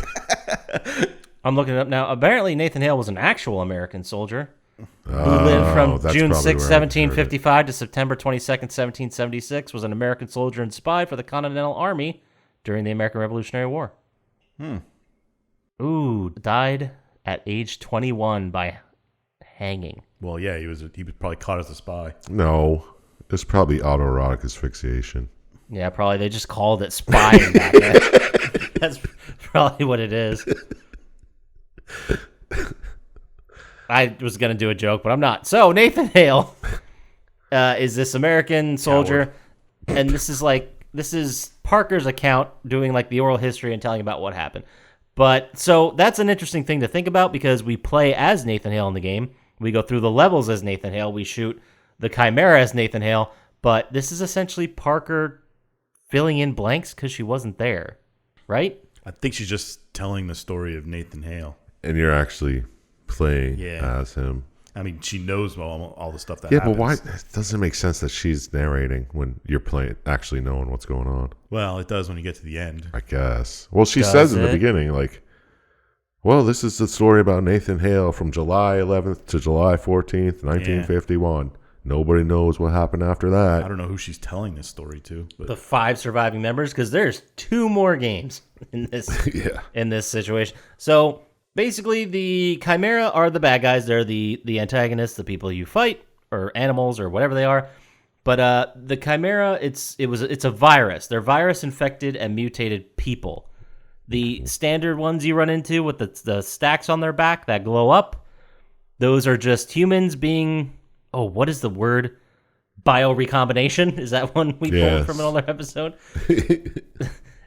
Speaker 1: I'm looking it up now. Apparently, Nathan Hale was an actual American soldier who lived from June 6, 1755 to September 22nd, 1776, was an American soldier and spy for the Continental Army during the American Revolutionary War. Ooh, died at age 21 by hanging.
Speaker 3: Well, yeah, he was probably caught as a spy.
Speaker 2: No, it's probably autoerotic asphyxiation.
Speaker 1: Yeah, probably they just called it spying back then. That's probably what it is. I was going to do a joke, but I'm not. So, Nathan Hale is this American soldier, and this is Parker's account doing like the oral history and telling about what happened. But, so, that's an interesting thing to think about because we play as Nathan Hale in the game. We go through the levels as Nathan Hale. We shoot the Chimera as Nathan Hale, but this is essentially Parker filling in blanks because she wasn't there, right?
Speaker 3: I think she's just telling the story of Nathan Hale.
Speaker 2: And you're actually playing as him.
Speaker 3: I mean, she knows all the stuff that
Speaker 2: happens.
Speaker 3: happens.
Speaker 2: But why? It doesn't make sense that she's narrating when you're playing, actually knowing what's going on.
Speaker 3: Well, it does when you get to the end.
Speaker 2: I guess. Well, she says in the beginning, like, well, this is the story about Nathan Hale from July 11th to July 14th, 1951. Nobody knows what happened after that.
Speaker 3: I don't know who she's telling this story to. But.
Speaker 1: The 5 surviving members, because there's 2 more games in this in this situation. So basically, the Chimera are the bad guys. They're the antagonists, the people you fight, or animals, or whatever they are. But the Chimera, it's a virus. They're virus-infected and mutated people. The standard ones you run into with the stacks on their back that glow up, those are just humans being... Oh, what is the word? Biorecombination? Is that one we pulled from another episode?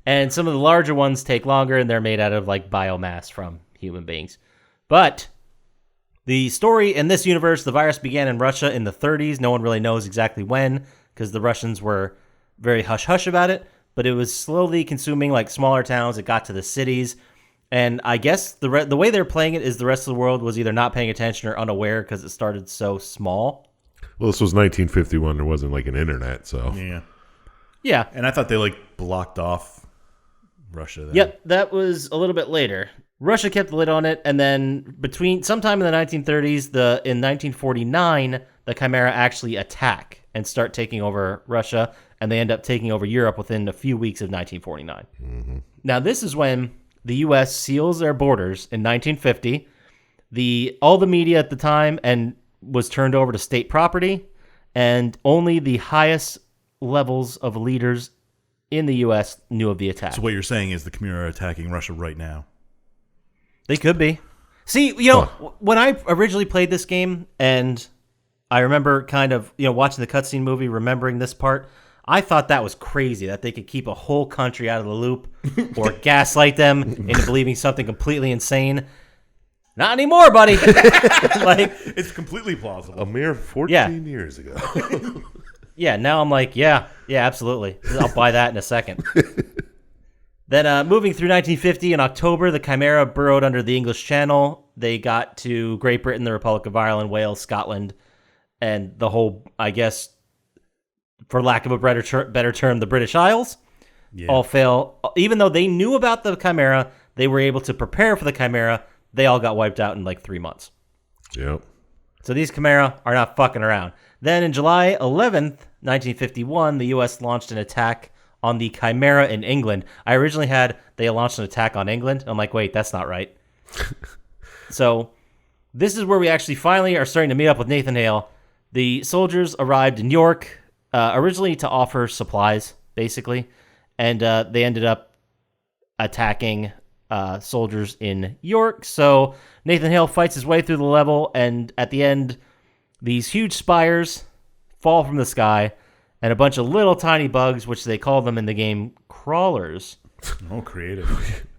Speaker 1: And some of the larger ones take longer, and they're made out of like biomass from human beings. But the story in this universe, the virus began in Russia in the 30s. No one really knows exactly when, because the Russians were very hush-hush about it. But it was slowly consuming like smaller towns. It got to the cities. And I guess the way they're playing it is the rest of the world was either not paying attention or unaware because it started so small.
Speaker 2: Well, this was 1951. There wasn't like an internet, so
Speaker 3: Yeah.
Speaker 1: Yeah.
Speaker 3: And I thought they like blocked off Russia then.
Speaker 1: Yep, that was a little bit later. Russia kept the lid on it, and then between sometime in the 1930s, in 1949, the Chimera actually attack and start taking over Russia, and they end up taking over Europe within a few weeks of 1949. Mm-hmm. Now, this is when the U.S. seals their borders in 1950. All the media at the time was turned over to state property, and only the highest levels of leaders in the U.S. knew of the attack.
Speaker 3: So what you're saying is the Chimera are attacking Russia right now.
Speaker 1: They could be. See, when I originally played this game, and I remember kind of, watching the cutscene movie, remembering this part, I thought that was crazy that they could keep a whole country out of the loop or gaslight them into believing something completely insane. Not anymore, buddy.
Speaker 3: It's completely plausible.
Speaker 2: a mere 14 years ago.
Speaker 1: Yeah, now I'm like, yeah, absolutely. I'll buy that in a second. Then moving through 1950, in October, the Chimera burrowed under the English Channel. They got to Great Britain, the Republic of Ireland, Wales, Scotland, and the whole, I guess, for lack of a better term, the British Isles. Yeah. All fail. Even though they knew about the Chimera, they were able to prepare for the Chimera. They all got wiped out in like 3 months.
Speaker 2: Yep.
Speaker 1: So these Chimera are not fucking around. Then in July 11th, 1951, the U.S. launched an attack on the Chimera in England. I originally had they launched an attack on England. I'm like, wait, that's not right. So this is where we actually finally are starting to meet up with Nathan Hale. The soldiers arrived in York, originally to offer supplies, basically, and they ended up attacking soldiers in York. So Nathan Hale fights his way through the level, and at the end, these huge spires fall from the sky, and a bunch of little tiny bugs, which they call them in the game crawlers.
Speaker 3: Oh, creative.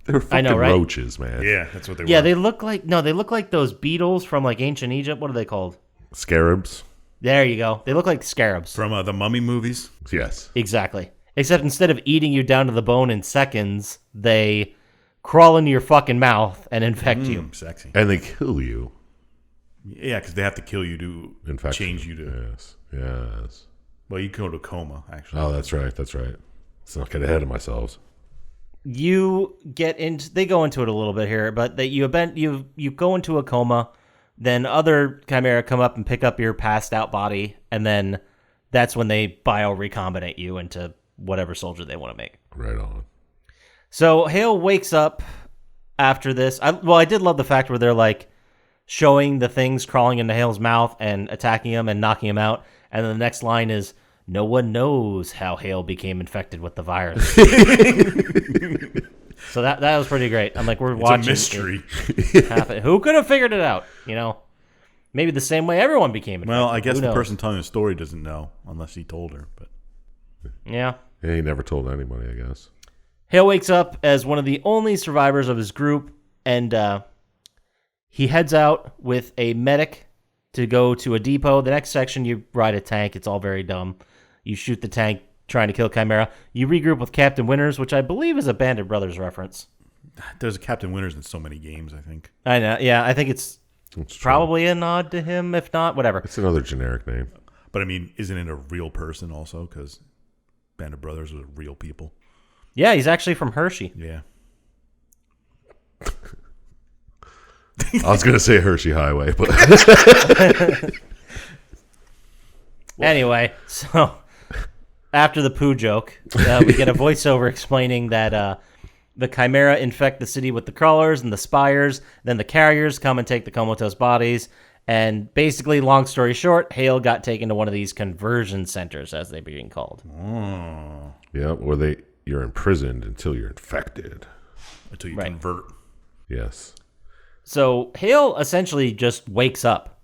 Speaker 2: They're fucking roaches, man.
Speaker 3: Yeah, that's what they were.
Speaker 1: Yeah, they look like those beetles from like ancient Egypt. What are they called?
Speaker 2: Scarabs.
Speaker 1: There you go. They look like scarabs.
Speaker 3: From the Mummy movies?
Speaker 2: Yes.
Speaker 1: Exactly. Except instead of eating you down to the bone in seconds, they crawl into your fucking mouth and infect you.
Speaker 3: Sexy.
Speaker 2: And they kill you.
Speaker 3: Yeah, because they have to kill you to change you to...
Speaker 2: Yes.
Speaker 3: Well, you go to coma, actually.
Speaker 2: Oh, that's right. Let's not get ahead of ourselves.
Speaker 1: They go into it a little bit here, but that you go into a coma, then other Chimera come up and pick up your passed out body, and then that's when they bio-recombinate you into whatever soldier they want to make.
Speaker 2: Right on.
Speaker 1: So Hale wakes up after this. I did love the fact where they're like showing the things crawling into Hale's mouth and attacking him and knocking him out. And then the next line is, no one knows how Hale became infected with the virus. So that was pretty great. I'm like, we're watching.
Speaker 3: It's a mystery.
Speaker 1: Who could have figured it out? Maybe the same way everyone became infected.
Speaker 3: Well, I guess the person telling the story doesn't know unless he told her. But
Speaker 1: yeah,
Speaker 2: he never told anybody, I guess.
Speaker 1: Hale wakes up as one of the only survivors of his group, and he heads out with a medic to go to a depot. The next section, you ride a tank. It's all very dumb. You shoot the tank trying to kill Chimera. You regroup with Captain Winters, which I believe is a Band of Brothers reference.
Speaker 3: There's a Captain Winters in so many games, I think.
Speaker 1: I know. Yeah, I think it's probably a nod to him. If not, whatever.
Speaker 2: It's another generic name.
Speaker 3: But, I mean, isn't it a real person also? Because Band of Brothers are real people.
Speaker 1: Yeah, he's actually from Hershey.
Speaker 3: Yeah.
Speaker 2: I was going to say Hershey Highway, but...
Speaker 1: Anyway, so after the poo joke, we get a voiceover explaining that the Chimera infect the city with the crawlers and the spires. Then the carriers come and take the comatose bodies. And basically, long story short, Hale got taken to one of these conversion centers, as they're being called.
Speaker 3: Oh.
Speaker 2: Yeah, where you're imprisoned until you're infected.
Speaker 3: Until you convert.
Speaker 2: Yes.
Speaker 1: So Hale essentially just wakes up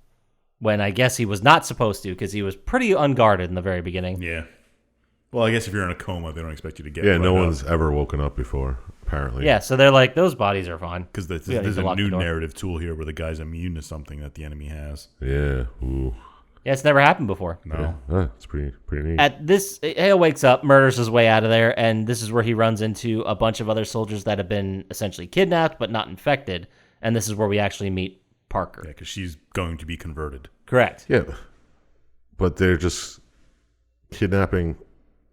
Speaker 1: when I guess he was not supposed to, because he was pretty unguarded in the very beginning.
Speaker 3: Yeah. Well, I guess if you're in a coma, they don't expect you to get
Speaker 2: no one's ever woken up before, apparently.
Speaker 1: Yeah, so they're like, those bodies are fine.
Speaker 3: Because there's a new narrative tool here where the guy's immune to something that the enemy has.
Speaker 2: Yeah. Ooh.
Speaker 1: Yeah, it's never happened before.
Speaker 3: No.
Speaker 2: Yeah. It's pretty neat.
Speaker 1: At this, Hale wakes up, murders his way out of there, and this is where he runs into a bunch of other soldiers that have been essentially kidnapped but not infected. And this is where we actually meet Parker.
Speaker 3: Yeah, because she's going to be converted.
Speaker 1: Correct.
Speaker 2: Yeah. but they're just kidnapping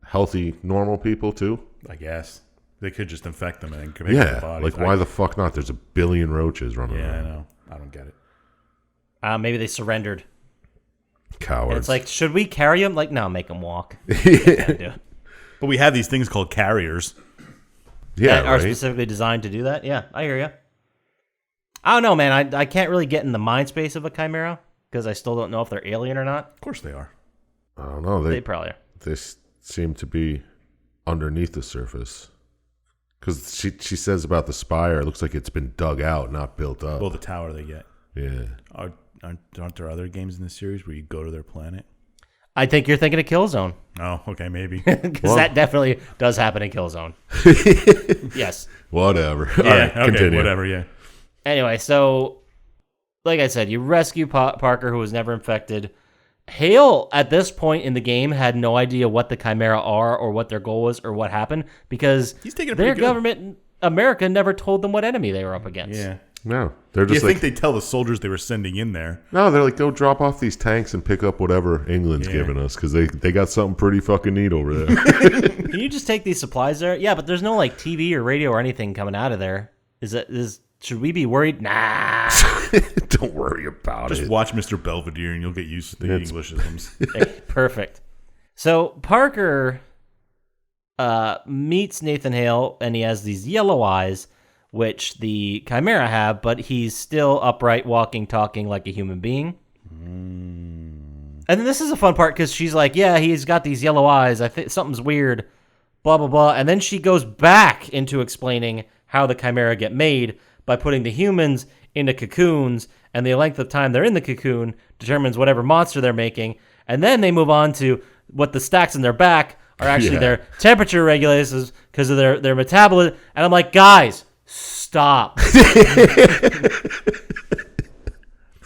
Speaker 2: healthy, normal people too.
Speaker 3: I guess they could just infect them and make their bodies.
Speaker 2: Like why the fuck not? There's a billion roaches running
Speaker 3: Yeah,
Speaker 2: around.
Speaker 3: I know. I don't get it.
Speaker 1: Maybe they surrendered.
Speaker 2: Cowards.
Speaker 1: And it's like, should we carry them? Like, no, make them walk. Can't do it.
Speaker 3: But we have these things called carriers.
Speaker 2: yeah,
Speaker 1: That are
Speaker 2: right?
Speaker 1: specifically designed to do that. Yeah, I hear you. I don't know, man. I can't really get in the mind space of a chimera because I still don't know if they're alien or not.
Speaker 3: Of course they are.
Speaker 2: I don't know.
Speaker 1: They probably are.
Speaker 2: They seem to be underneath the surface. Because she says about the spire, it looks like it's been dug out, not built up.
Speaker 3: Well, the tower they get.
Speaker 2: Yeah.
Speaker 3: Aren't there other games in this series where you go to their planet?
Speaker 1: I think you're thinking of Killzone
Speaker 3: Oh, okay, maybe.
Speaker 1: because that definitely does happen in Killzone. Yes.
Speaker 2: Whatever. All
Speaker 3: Yeah,
Speaker 2: right,
Speaker 3: okay,
Speaker 2: continue.
Speaker 3: whatever, yeah.
Speaker 1: Anyway, so like I said, you rescue Parker, who was never infected. Hale, at this point in the game, had no idea what the Chimera are or what their goal was or what happened because
Speaker 3: He's taking it
Speaker 1: their
Speaker 3: pretty good.
Speaker 1: government, America, never told them what enemy they were up against.
Speaker 3: Yeah.
Speaker 2: No, they're
Speaker 3: You
Speaker 2: just
Speaker 3: think
Speaker 2: like,
Speaker 3: they tell the soldiers they were sending in there?
Speaker 2: no, they're like, go drop off these tanks and pick up whatever England's
Speaker 3: Yeah.
Speaker 2: giving us because they got something pretty fucking neat over there.
Speaker 1: Can you just take these supplies there? Yeah, but there's no like TV or radio or anything coming out of there. Should we be worried? Nah.
Speaker 2: Don't worry about
Speaker 3: Just
Speaker 2: it.
Speaker 3: watch Mr. Belvedere and you'll get used to the Englishisms.
Speaker 1: Hey, perfect. So Parker meets Nathan Hale, and he has these yellow eyes, which the Chimera have, but he's still upright, walking, talking like a human being. And then this is a fun part because she's like, yeah, he's got these yellow eyes. I think something's weird, blah, blah, blah. And then she goes back into explaining how the Chimera get made by putting the humans into cocoons, and the length of time they're in the cocoon determines whatever monster they're making. And then they move on to what the stacks in their back are actually
Speaker 2: Yeah.
Speaker 1: their temperature regulators because of their metabolism. And I'm like, guys, stop.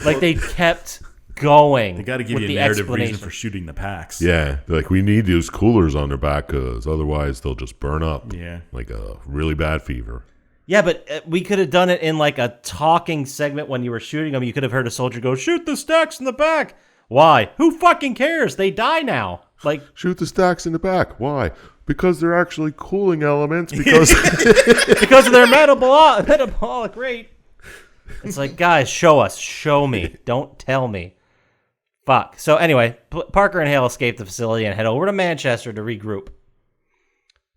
Speaker 1: Like they kept going.
Speaker 3: They got to give
Speaker 1: with
Speaker 3: you a
Speaker 1: the
Speaker 3: narrative reason
Speaker 1: explanation.
Speaker 3: for shooting the packs.
Speaker 2: Yeah, they're like, we need these coolers on their back because otherwise they'll just burn up.
Speaker 3: Yeah.
Speaker 2: Like a really bad fever.
Speaker 1: Yeah, but we could have done it in like a talking segment when you were shooting them. You could have heard a soldier go, shoot the stacks in the back. Why? Who fucking cares? They die now. Like,
Speaker 2: Shoot the stacks in the back. Why? Because they're actually cooling elements because
Speaker 1: because of their metabolic rate. It's like, guys, show us. Show me. Don't tell me. Fuck. So anyway, Parker and Hale escape the facility and head over to Manchester to regroup.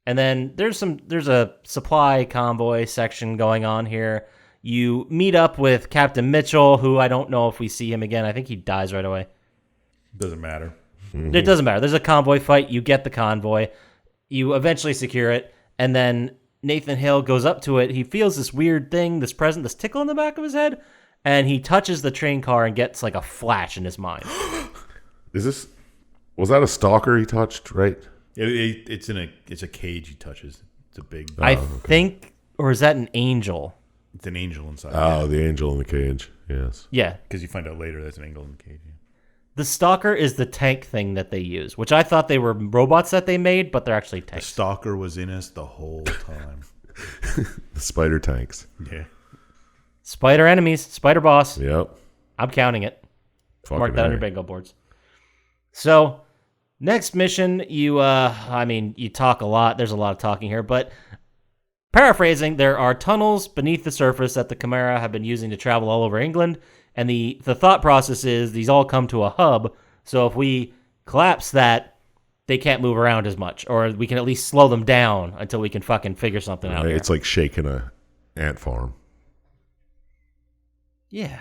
Speaker 1: And then there's a supply convoy section going on here. You meet up with Captain Mitchell, who I don't know if we see him again. I think he dies right away.
Speaker 3: Doesn't matter.
Speaker 1: It doesn't matter. There's a convoy fight. You get the convoy. You eventually secure it. And then Nathan Hale goes up to it. He feels this weird thing, this tickle in the back of his head. And he touches the train car and gets like a flash in his mind.
Speaker 2: was that a stalker he touched, right?
Speaker 3: It's a cage he touches. It's a big.
Speaker 1: I think, or is that an angel?
Speaker 3: It's an angel inside.
Speaker 2: Oh, the angel in the cage. Yes.
Speaker 1: Yeah.
Speaker 3: Because you find out later that's an angel in the cage. Yeah.
Speaker 1: The stalker is the tank thing that they use, which I thought they were robots that they made, but they're actually
Speaker 3: The
Speaker 1: tanks.
Speaker 3: stalker was in us the whole time.
Speaker 2: The spider tanks.
Speaker 3: Yeah.
Speaker 1: Spider enemies, spider boss.
Speaker 2: Yep.
Speaker 1: I'm counting it.
Speaker 2: Fucking
Speaker 1: Mark that on
Speaker 2: A.
Speaker 1: your bingo boards. So, next mission, you talk a lot. There's a lot of talking here, but paraphrasing, there are tunnels beneath the surface that the Chimera have been using to travel all over England, and the thought process is these all come to a hub, so if we collapse that, they can't move around as much, or we can at least slow them down until we can fucking figure something out.
Speaker 2: It's like shaking a ant farm.
Speaker 1: Yeah.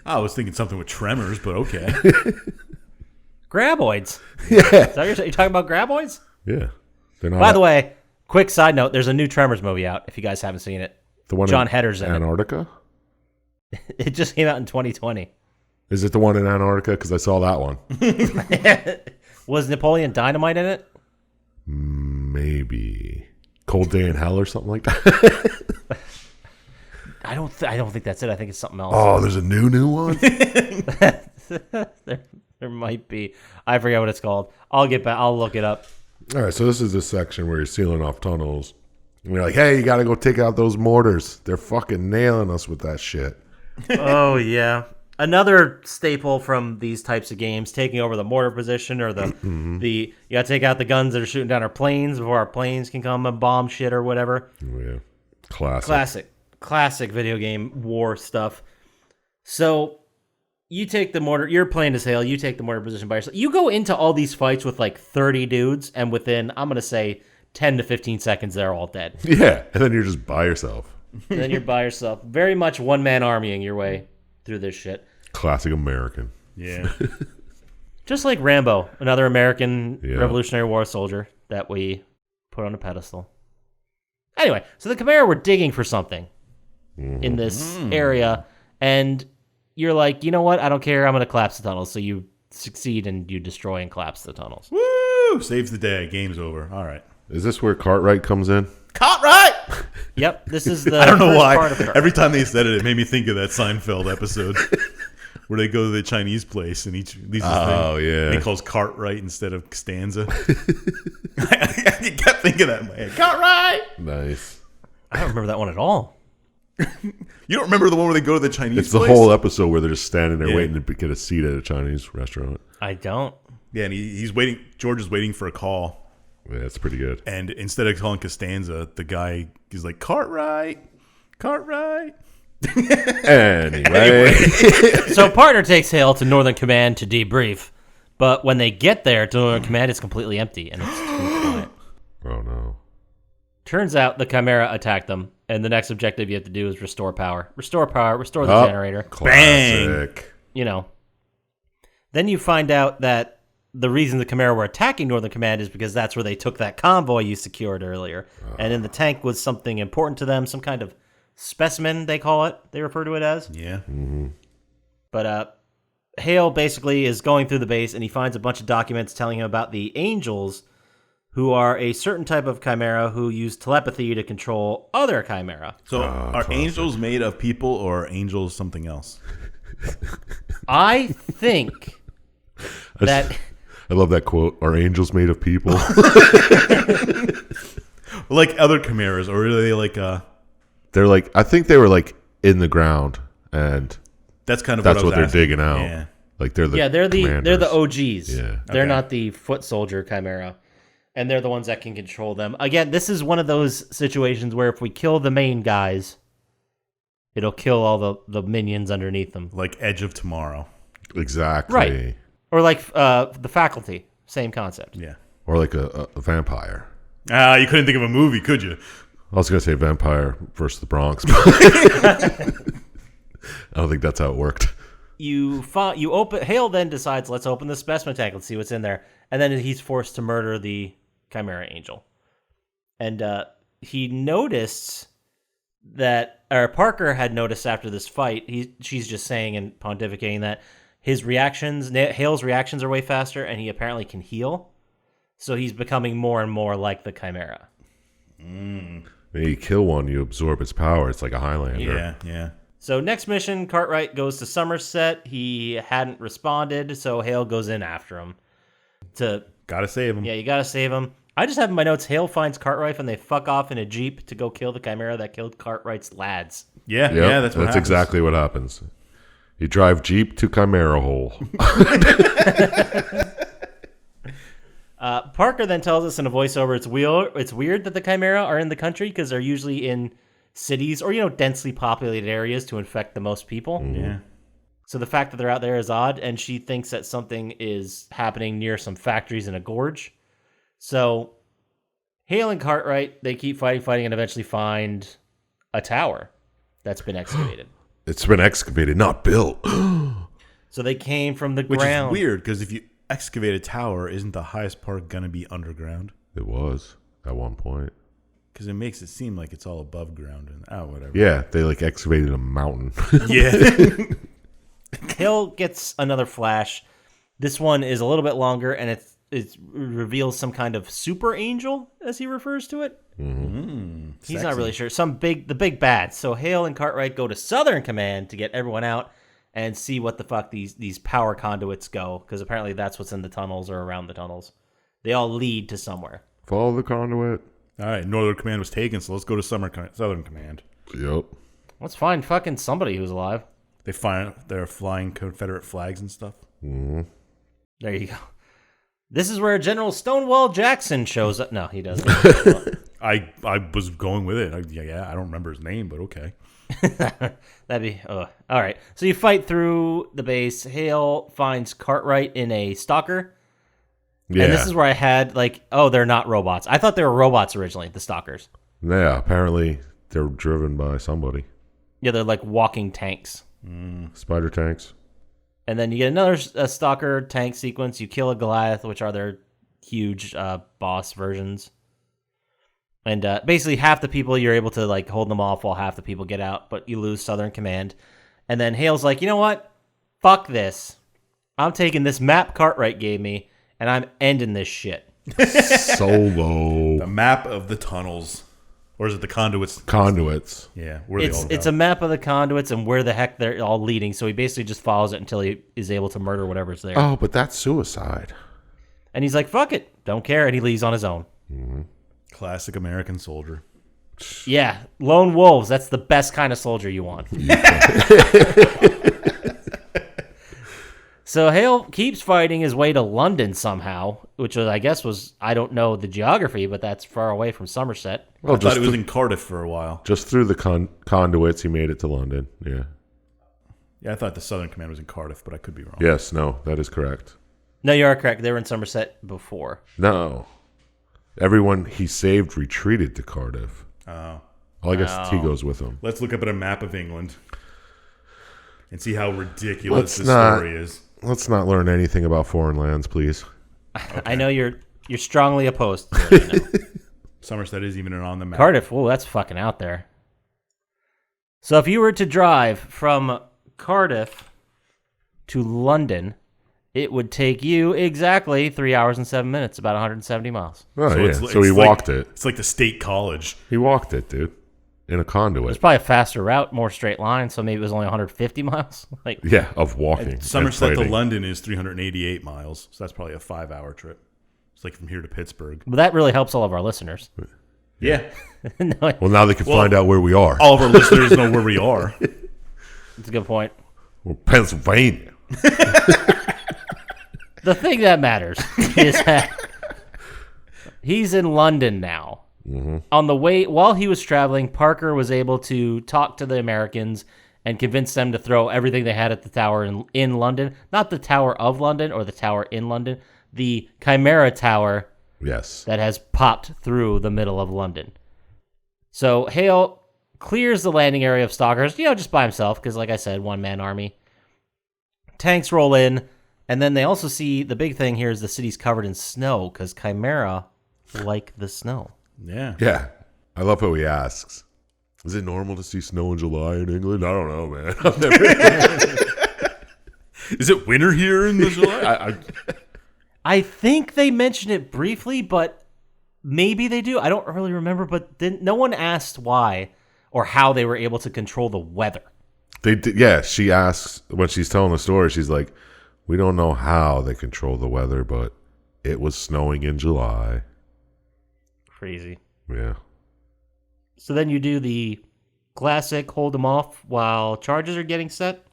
Speaker 3: I was thinking something with tremors, but okay.
Speaker 1: Graboids.
Speaker 2: Yeah.
Speaker 1: Is that what you're talking about, graboids?
Speaker 2: Yeah. They're not
Speaker 1: By the way, quick side note, there's a new Tremors movie out, if you guys haven't seen it.
Speaker 2: the one
Speaker 1: John
Speaker 2: in
Speaker 1: Hedder's in it.
Speaker 2: Antarctica?
Speaker 1: It just came out in 2020.
Speaker 2: Is it the one in Antarctica? Because I saw that one.
Speaker 1: Was Napoleon Dynamite in it?
Speaker 2: Maybe. Cold Day in Hell or something like that.
Speaker 1: I don't think that's it. I think it's something else.
Speaker 2: Oh, there's a new one?
Speaker 1: There might be. I forget what it's called. I'll get back. I'll look it up.
Speaker 2: All right, so this is the section where you're sealing off tunnels. And you're like, hey, you got to go take out those mortars. They're fucking nailing us with that shit.
Speaker 1: Oh yeah. another staple from these types of games, taking over the mortar position or the you got to take out the guns that are shooting down our planes before our planes can come and bomb shit or whatever.
Speaker 2: Oh, yeah.
Speaker 1: Classic video game war stuff. So you take the mortar. You're playing as Hale. You take the mortar position by yourself. You go into all these fights with like 30 dudes, and within, I'm going to say, 10 to 15 seconds, they're all dead.
Speaker 2: Yeah, and then you're just by yourself.
Speaker 1: And then you're by yourself. Very much one-man armying your way through this shit.
Speaker 2: Classic American.
Speaker 3: Yeah.
Speaker 1: Just like Rambo, another American Revolutionary War soldier that we put on a pedestal. Anyway, so the Chimera were digging for something in this area, and you're like, you know what? I don't care. I'm going to collapse the tunnels. So you succeed and you destroy and collapse the tunnels.
Speaker 3: Woo! Saves the day. Game's over. All right.
Speaker 2: Is this where Cartwright comes in?
Speaker 3: Cartwright!
Speaker 1: Yep, this is the
Speaker 3: I don't know
Speaker 1: first
Speaker 3: why.
Speaker 1: part of Cartwright.
Speaker 3: Every time they said it, it made me think of that Seinfeld episode where they go to the Chinese place and each leaves his thing.
Speaker 2: Yeah.
Speaker 3: And he calls Cartwright instead of Costanza. I kept thinking that in my head. Cartwright!
Speaker 2: Nice.
Speaker 1: I don't remember that one at all.
Speaker 3: You don't remember the one where they go to the Chinese
Speaker 2: It's the
Speaker 3: place?
Speaker 2: whole episode where they're just standing there
Speaker 3: Yeah.
Speaker 2: waiting to get a seat at a Chinese restaurant.
Speaker 1: I don't.
Speaker 3: Yeah, and he's waiting. George is waiting for a call.
Speaker 2: Yeah, it's pretty good.
Speaker 3: And instead of calling Costanza, the guy is like, Cartwright! Cartwright!
Speaker 2: Anyway.
Speaker 1: So partner takes Hale to Northern Command to debrief, but when they get there to Northern Command, it's completely empty and it's too quiet.
Speaker 2: Oh, no.
Speaker 1: Turns out the Chimera attacked them, and the next objective you have to do is restore power. Restore power, restore the generator.
Speaker 2: Classic.
Speaker 1: You know. Then you find out that the reason the Chimera were attacking Northern Command is because that's where they took that convoy you secured earlier. And in the tank was something important to them, some kind of specimen, they call it. They refer to it as.
Speaker 3: Yeah.
Speaker 2: Mm-hmm.
Speaker 1: But Hale basically is going through the base, and he finds a bunch of documents telling him about the Angels, who are a certain type of Chimera who use telepathy to control other Chimera.
Speaker 3: So are angels made of people or are angels something else?
Speaker 1: I think that...
Speaker 2: I love that quote. Are angels made of people?
Speaker 3: Like other chimeras, or are they like
Speaker 2: They're like, I think they were like in the ground, and
Speaker 3: that's kind of
Speaker 2: that's
Speaker 3: what
Speaker 2: what they're
Speaker 3: asking.
Speaker 2: digging out.
Speaker 3: Yeah.
Speaker 2: Like they're the
Speaker 1: they're the
Speaker 2: commanders.
Speaker 1: OGs.
Speaker 2: Yeah.
Speaker 1: They're
Speaker 3: Okay.
Speaker 1: not the foot soldier Chimera. And they're the ones that can control them. Again, this is one of those situations where if we kill the main guys, it'll kill all the minions underneath them.
Speaker 3: Like Edge of Tomorrow.
Speaker 2: Exactly.
Speaker 1: Right. Or like the faculty. Same concept.
Speaker 3: Yeah.
Speaker 2: Or like a vampire.
Speaker 3: You couldn't think of a movie, could you?
Speaker 2: I was gonna say Vampire versus the Bronx, but I don't think that's how it worked.
Speaker 1: You open. Hale then decides, let's open the specimen tank. Let's see what's in there. And then he's forced to murder the Chimera Angel. And he noticed that, or Parker had noticed after this fight, she's just saying and pontificating that his reactions, Hale's reactions are way faster, and he apparently can heal. So he's becoming more and more like the Chimera.
Speaker 2: When you kill one, you absorb its power. It's like a Highlander.
Speaker 3: Yeah.
Speaker 1: So next mission, Cartwright goes to Somerset. He hadn't responded, so Hale goes in after him.
Speaker 3: Gotta save him.
Speaker 1: Yeah, you gotta save him. I just have in my notes, Hale finds Cartwright and they fuck off in a Jeep to go kill the Chimera that killed Cartwright's lads.
Speaker 3: Yeah,
Speaker 2: Yep,
Speaker 3: yeah, that's what happens.
Speaker 2: exactly what happens. You drive Jeep to Chimera Hole.
Speaker 1: Parker then tells us in a voiceover it's weird that the Chimera are in the country because they're usually in cities or, densely populated areas to infect the most people.
Speaker 3: Yeah.
Speaker 1: So the fact that they're out there is odd, and she thinks that something is happening near some factories in a gorge. So Hale and Cartwright, they keep fighting, and eventually find a tower that's been excavated.
Speaker 2: It's been excavated, not built.
Speaker 1: So they came from the
Speaker 3: Which
Speaker 1: ground.
Speaker 3: is weird, because if you excavate a tower, isn't the highest part going to be underground?
Speaker 2: It was at one point.
Speaker 3: Because it makes it seem like it's all above ground. And whatever.
Speaker 2: Yeah, they like excavated a mountain.
Speaker 3: Yeah.
Speaker 1: Hale gets another flash. This one is a little bit longer, and it reveals some kind of super angel, as he refers to it. He's not really sure. The big bad. So Hale and Cartwright go to Southern Command to get everyone out and see what the fuck these power conduits go, because apparently that's what's in the tunnels or around the tunnels. They all lead to somewhere.
Speaker 2: Follow the conduit.
Speaker 3: All right, Northern Command was taken, so let's go to Southern Command.
Speaker 2: Yep.
Speaker 1: Let's find fucking somebody who's alive.
Speaker 3: They're flying Confederate flags and stuff.
Speaker 2: Mm-hmm.
Speaker 1: There you go. This is where General Stonewall Jackson shows up. No, he doesn't.
Speaker 3: I was going with it. I don't remember his name, but okay.
Speaker 1: That'd be all right. So you fight through the base. Hale finds Cartwright in a stalker.
Speaker 2: Yeah.
Speaker 1: And this is where I had they're not robots. I thought they were robots originally, the stalkers.
Speaker 2: Yeah, apparently they're driven by somebody.
Speaker 1: Yeah, they're like walking tanks.
Speaker 2: Spider tanks.
Speaker 1: And then you get another stalker tank sequence. You kill a Goliath, which are their huge boss versions. And basically half the people you're able to hold them off while half the people get out, but you lose Southern Command. And then Hale's like, you know what? Fuck this. I'm taking this map Cartwright gave me, and I'm ending this shit.
Speaker 2: Solo.
Speaker 3: The map of the tunnels. Or is it the conduits?
Speaker 2: Conduits.
Speaker 3: Yeah. Where they all go.
Speaker 1: It's a map of the conduits and where the heck they're all leading, so he basically just follows it until he is able to murder whatever's there.
Speaker 2: Oh, but that's suicide.
Speaker 1: And he's like, fuck it. Don't care. And he leaves on his own.
Speaker 2: Mm-hmm.
Speaker 3: Classic American soldier.
Speaker 1: Yeah. Lone wolves. That's the best kind of soldier you want. So Hale keeps fighting his way to London somehow, which I guess I don't know the geography, but that's far away from Somerset.
Speaker 2: Well,
Speaker 3: I thought it was in Cardiff for a while.
Speaker 2: Just through the conduits, he made it to London. Yeah.
Speaker 3: Yeah, I thought the Southern Command was in Cardiff, but I could be wrong.
Speaker 2: Yes, no, that is correct.
Speaker 1: No, you are correct. They were in Somerset before.
Speaker 2: No. Everyone he saved retreated to Cardiff.
Speaker 3: Oh.
Speaker 2: Well, I guess T goes with him.
Speaker 3: Let's look up at a map of England and see how ridiculous this story is.
Speaker 2: Let's not learn anything about foreign lands, please.
Speaker 1: Okay. I know you're strongly opposed to it. I know.
Speaker 3: Somerset isn't even on the map.
Speaker 1: Cardiff, whoa, that's fucking out there. So if you were to drive from Cardiff to London, it would take you exactly 3 hours and 7 minutes, about 170 miles.
Speaker 2: Oh,
Speaker 3: So
Speaker 2: yeah.
Speaker 3: it's
Speaker 2: So he
Speaker 3: like-
Speaker 2: walked it.
Speaker 3: It's like the state college.
Speaker 2: He walked it, dude. In a
Speaker 1: It's
Speaker 2: conduit.
Speaker 1: probably a faster route, more straight line, so maybe it was only 150 miles.
Speaker 2: Yeah, of walking. and
Speaker 3: Somerset to
Speaker 2: fighting.
Speaker 3: London is 388 miles, so that's probably a 5-hour trip. It's like from here to Pittsburgh.
Speaker 1: But that really helps all of our listeners.
Speaker 3: Yeah.
Speaker 1: No,
Speaker 2: Well, now they can find out where we are.
Speaker 3: All of our listeners know where we are.
Speaker 1: it's a good point.
Speaker 2: We're Pennsylvania.
Speaker 1: The thing that matters is that he's in London now. Mm-hmm. On the way, while he was traveling, Parker was able to talk to the Americans and convince them to throw everything they had at the tower in London. Not the Tower of London or the tower in London. The Chimera Tower
Speaker 2: Yes.
Speaker 1: that has popped through the middle of London. So Hale clears the landing area of stalkers, just by himself, because like I said, one-man army. Tanks roll in, and then they also see the big thing here is the city's covered in snow, because Chimera like the snow.
Speaker 3: Yeah.
Speaker 2: Yeah. I love how he asks. Is it normal to see snow in July in England? I don't know, man. I've never.
Speaker 3: Is it winter here in the July?
Speaker 1: I think they mentioned it briefly, but maybe they do. I don't really remember, but no one asked why or how they were able to control the weather.
Speaker 2: They did, yeah, she asks when she's telling the story, she's like, we don't know how they control the weather, but it was snowing in July.
Speaker 1: Crazy.
Speaker 2: Yeah.
Speaker 1: So then you do the classic hold them off while charges are getting set.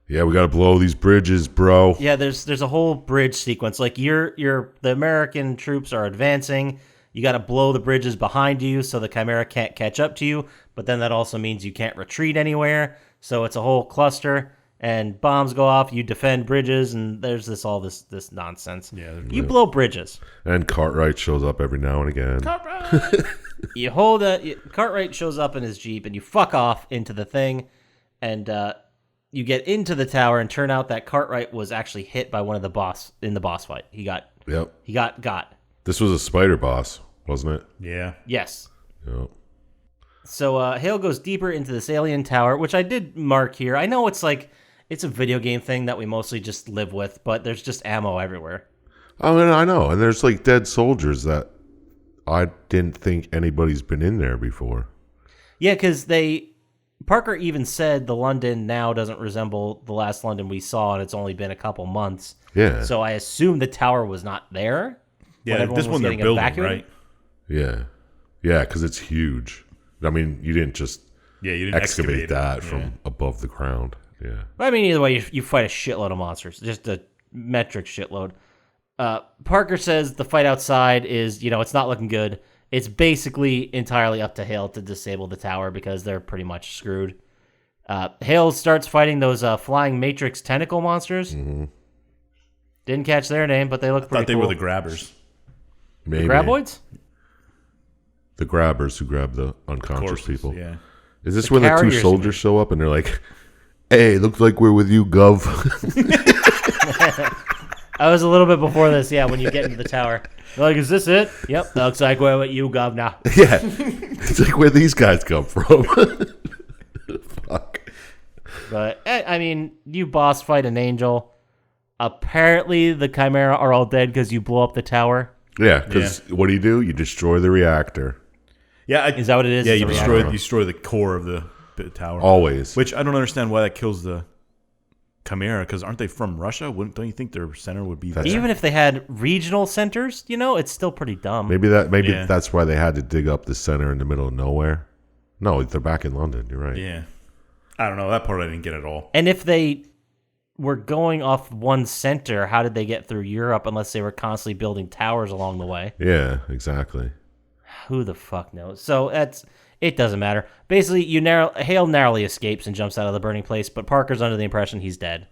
Speaker 2: Yeah, we got to blow these bridges, bro.
Speaker 1: Yeah, there's a whole bridge sequence. Like the American troops are advancing. You got to blow the bridges behind you so the Chimera can't catch up to you. But then that also means you can't retreat anywhere. So it's a whole cluster, and bombs go off. You defend bridges, and there's this nonsense.
Speaker 3: Yeah,
Speaker 1: you blow bridges.
Speaker 2: And Cartwright shows up every now and again.
Speaker 1: You Cartwright shows up in his Jeep, and you fuck off into the thing, and you get into the tower, and turn out that Cartwright was actually hit by one of the boss in the boss fight. He got got.
Speaker 2: This was a spider boss, wasn't it?
Speaker 3: Yeah.
Speaker 1: Yes.
Speaker 2: Yep.
Speaker 1: So Hale goes deeper into this alien tower, which I did mark here. I know it's a video game thing that we mostly just live with, but there's just ammo everywhere.
Speaker 2: Oh, and I know. And there's like dead soldiers that I didn't think anybody's been in there before.
Speaker 1: Yeah, because Parker even said the London now doesn't resemble the last London we saw, and it's only been a couple months.
Speaker 2: Yeah.
Speaker 1: So I assume the tower was not there.
Speaker 3: Yeah, this one they're building, right?
Speaker 2: Yeah. Yeah, because it's huge. I mean, you didn't just
Speaker 3: you didn't
Speaker 2: excavate that
Speaker 3: it.
Speaker 2: from above the ground. Yeah.
Speaker 1: I mean, either way, you fight a shitload of monsters, just a metric shitload. Parker says the fight outside is, it's not looking good. It's basically entirely up to Hale to disable the tower because they're pretty much screwed. Hale starts fighting those flying Matrix tentacle monsters.
Speaker 2: Mm-hmm.
Speaker 1: Didn't catch their name, but they look pretty
Speaker 3: Thought they
Speaker 1: cool.
Speaker 3: were the grabbers.
Speaker 2: Maybe.
Speaker 1: The graboids?
Speaker 2: The grabbers who grab the unconscious
Speaker 3: Corpses,
Speaker 2: people.
Speaker 3: Yeah.
Speaker 2: Is this where the two
Speaker 1: carriers,
Speaker 2: soldiers show up and they're like, hey, looks like we're with you, Gov.
Speaker 1: I was a little bit before this, when you get into the tower. They're like, is this it? Yep, looks like we're with you, governor.
Speaker 2: Yeah. It's like where these guys come from. Fuck.
Speaker 1: But, I mean, you boss fight an angel. Apparently, the Chimera are all dead because you blow up the tower.
Speaker 2: Yeah, because what do? You destroy the reactor.
Speaker 3: Yeah.
Speaker 1: Is that what it is?
Speaker 3: Yeah,
Speaker 1: Is
Speaker 3: you
Speaker 1: it a
Speaker 3: destroy,
Speaker 1: reactor?
Speaker 3: you destroy the core of the tower.
Speaker 2: Always.
Speaker 3: Which I don't understand why that kills the Chimera, because aren't they from Russia? Don't you think their center would be there?
Speaker 1: Even if they had regional centers, it's still pretty dumb.
Speaker 2: Maybe that's why they had to dig up the center in the middle of nowhere. No, they're back in London. You're right.
Speaker 3: Yeah. I don't know. That part I didn't get at all.
Speaker 1: And if they were going off one center, how did they get through Europe unless they were constantly building towers along the way?
Speaker 2: Yeah, exactly.
Speaker 1: Who the fuck knows? So it doesn't matter. Basically, Hale narrowly escapes and jumps out of the burning place, but Parker's under the impression he's dead.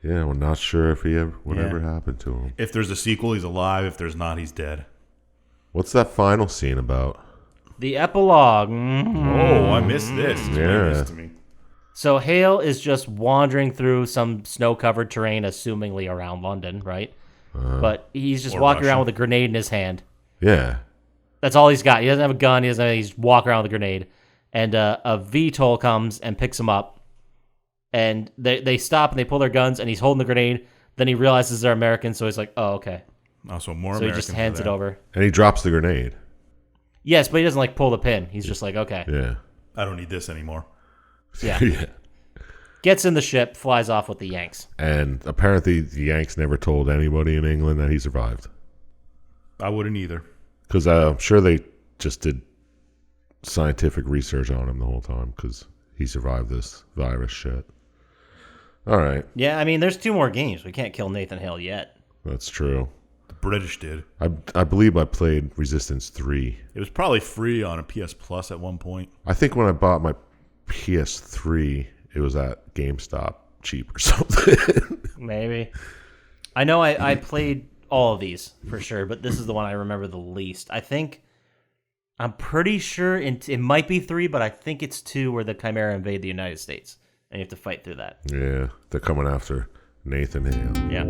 Speaker 2: Yeah, we're not sure if whatever happened to him.
Speaker 3: If there's a sequel, he's alive. If there's not, he's dead.
Speaker 2: What's that final scene about?
Speaker 1: The epilogue.
Speaker 3: Oh, I missed this. It's
Speaker 2: Yeah.
Speaker 3: news to me.
Speaker 1: So Hale is just wandering through some snow-covered terrain, assumingly around London, right? But he's just
Speaker 3: Or
Speaker 1: walking
Speaker 3: Russia.
Speaker 1: around with a grenade in his hand.
Speaker 2: Yeah.
Speaker 1: That's all he's got. He doesn't have a gun. He's walking around with a grenade. And a VTOL comes and picks him up. And they stop and they pull their guns, and he's holding the grenade. Then he realizes they're Americans, so he's like, oh, okay.
Speaker 3: Also, more
Speaker 1: So he
Speaker 3: Americans
Speaker 1: just hands
Speaker 3: for
Speaker 1: it
Speaker 3: that.
Speaker 1: over.
Speaker 2: And he drops the grenade.
Speaker 1: Yes, but he doesn't pull the pin. He's just like, okay.
Speaker 2: Yeah.
Speaker 3: I don't need this anymore.
Speaker 1: Yeah.
Speaker 2: Yeah.
Speaker 1: Gets in the ship, flies off with the Yanks.
Speaker 2: And apparently the Yanks never told anybody in England that he survived.
Speaker 3: I wouldn't either.
Speaker 2: Because I'm sure they just did scientific research on him the whole time because he survived this virus shit. All right.
Speaker 1: Yeah, I mean, there's 2 more games. We can't kill Nathan Hale yet.
Speaker 2: That's true.
Speaker 3: The British did.
Speaker 2: I believe I played Resistance 3.
Speaker 3: It was probably free on a PS Plus at one point.
Speaker 2: I think when I bought my PS3, it was at GameStop cheap or something.
Speaker 1: Maybe. I know I played all of these for sure, but this is the one I remember the least. I'm pretty sure it might be 3, but I think it's 2 where the Chimera invade the United States, and you have to fight through that.
Speaker 2: Yeah, they're coming after Nathan Hale.
Speaker 1: Yeah.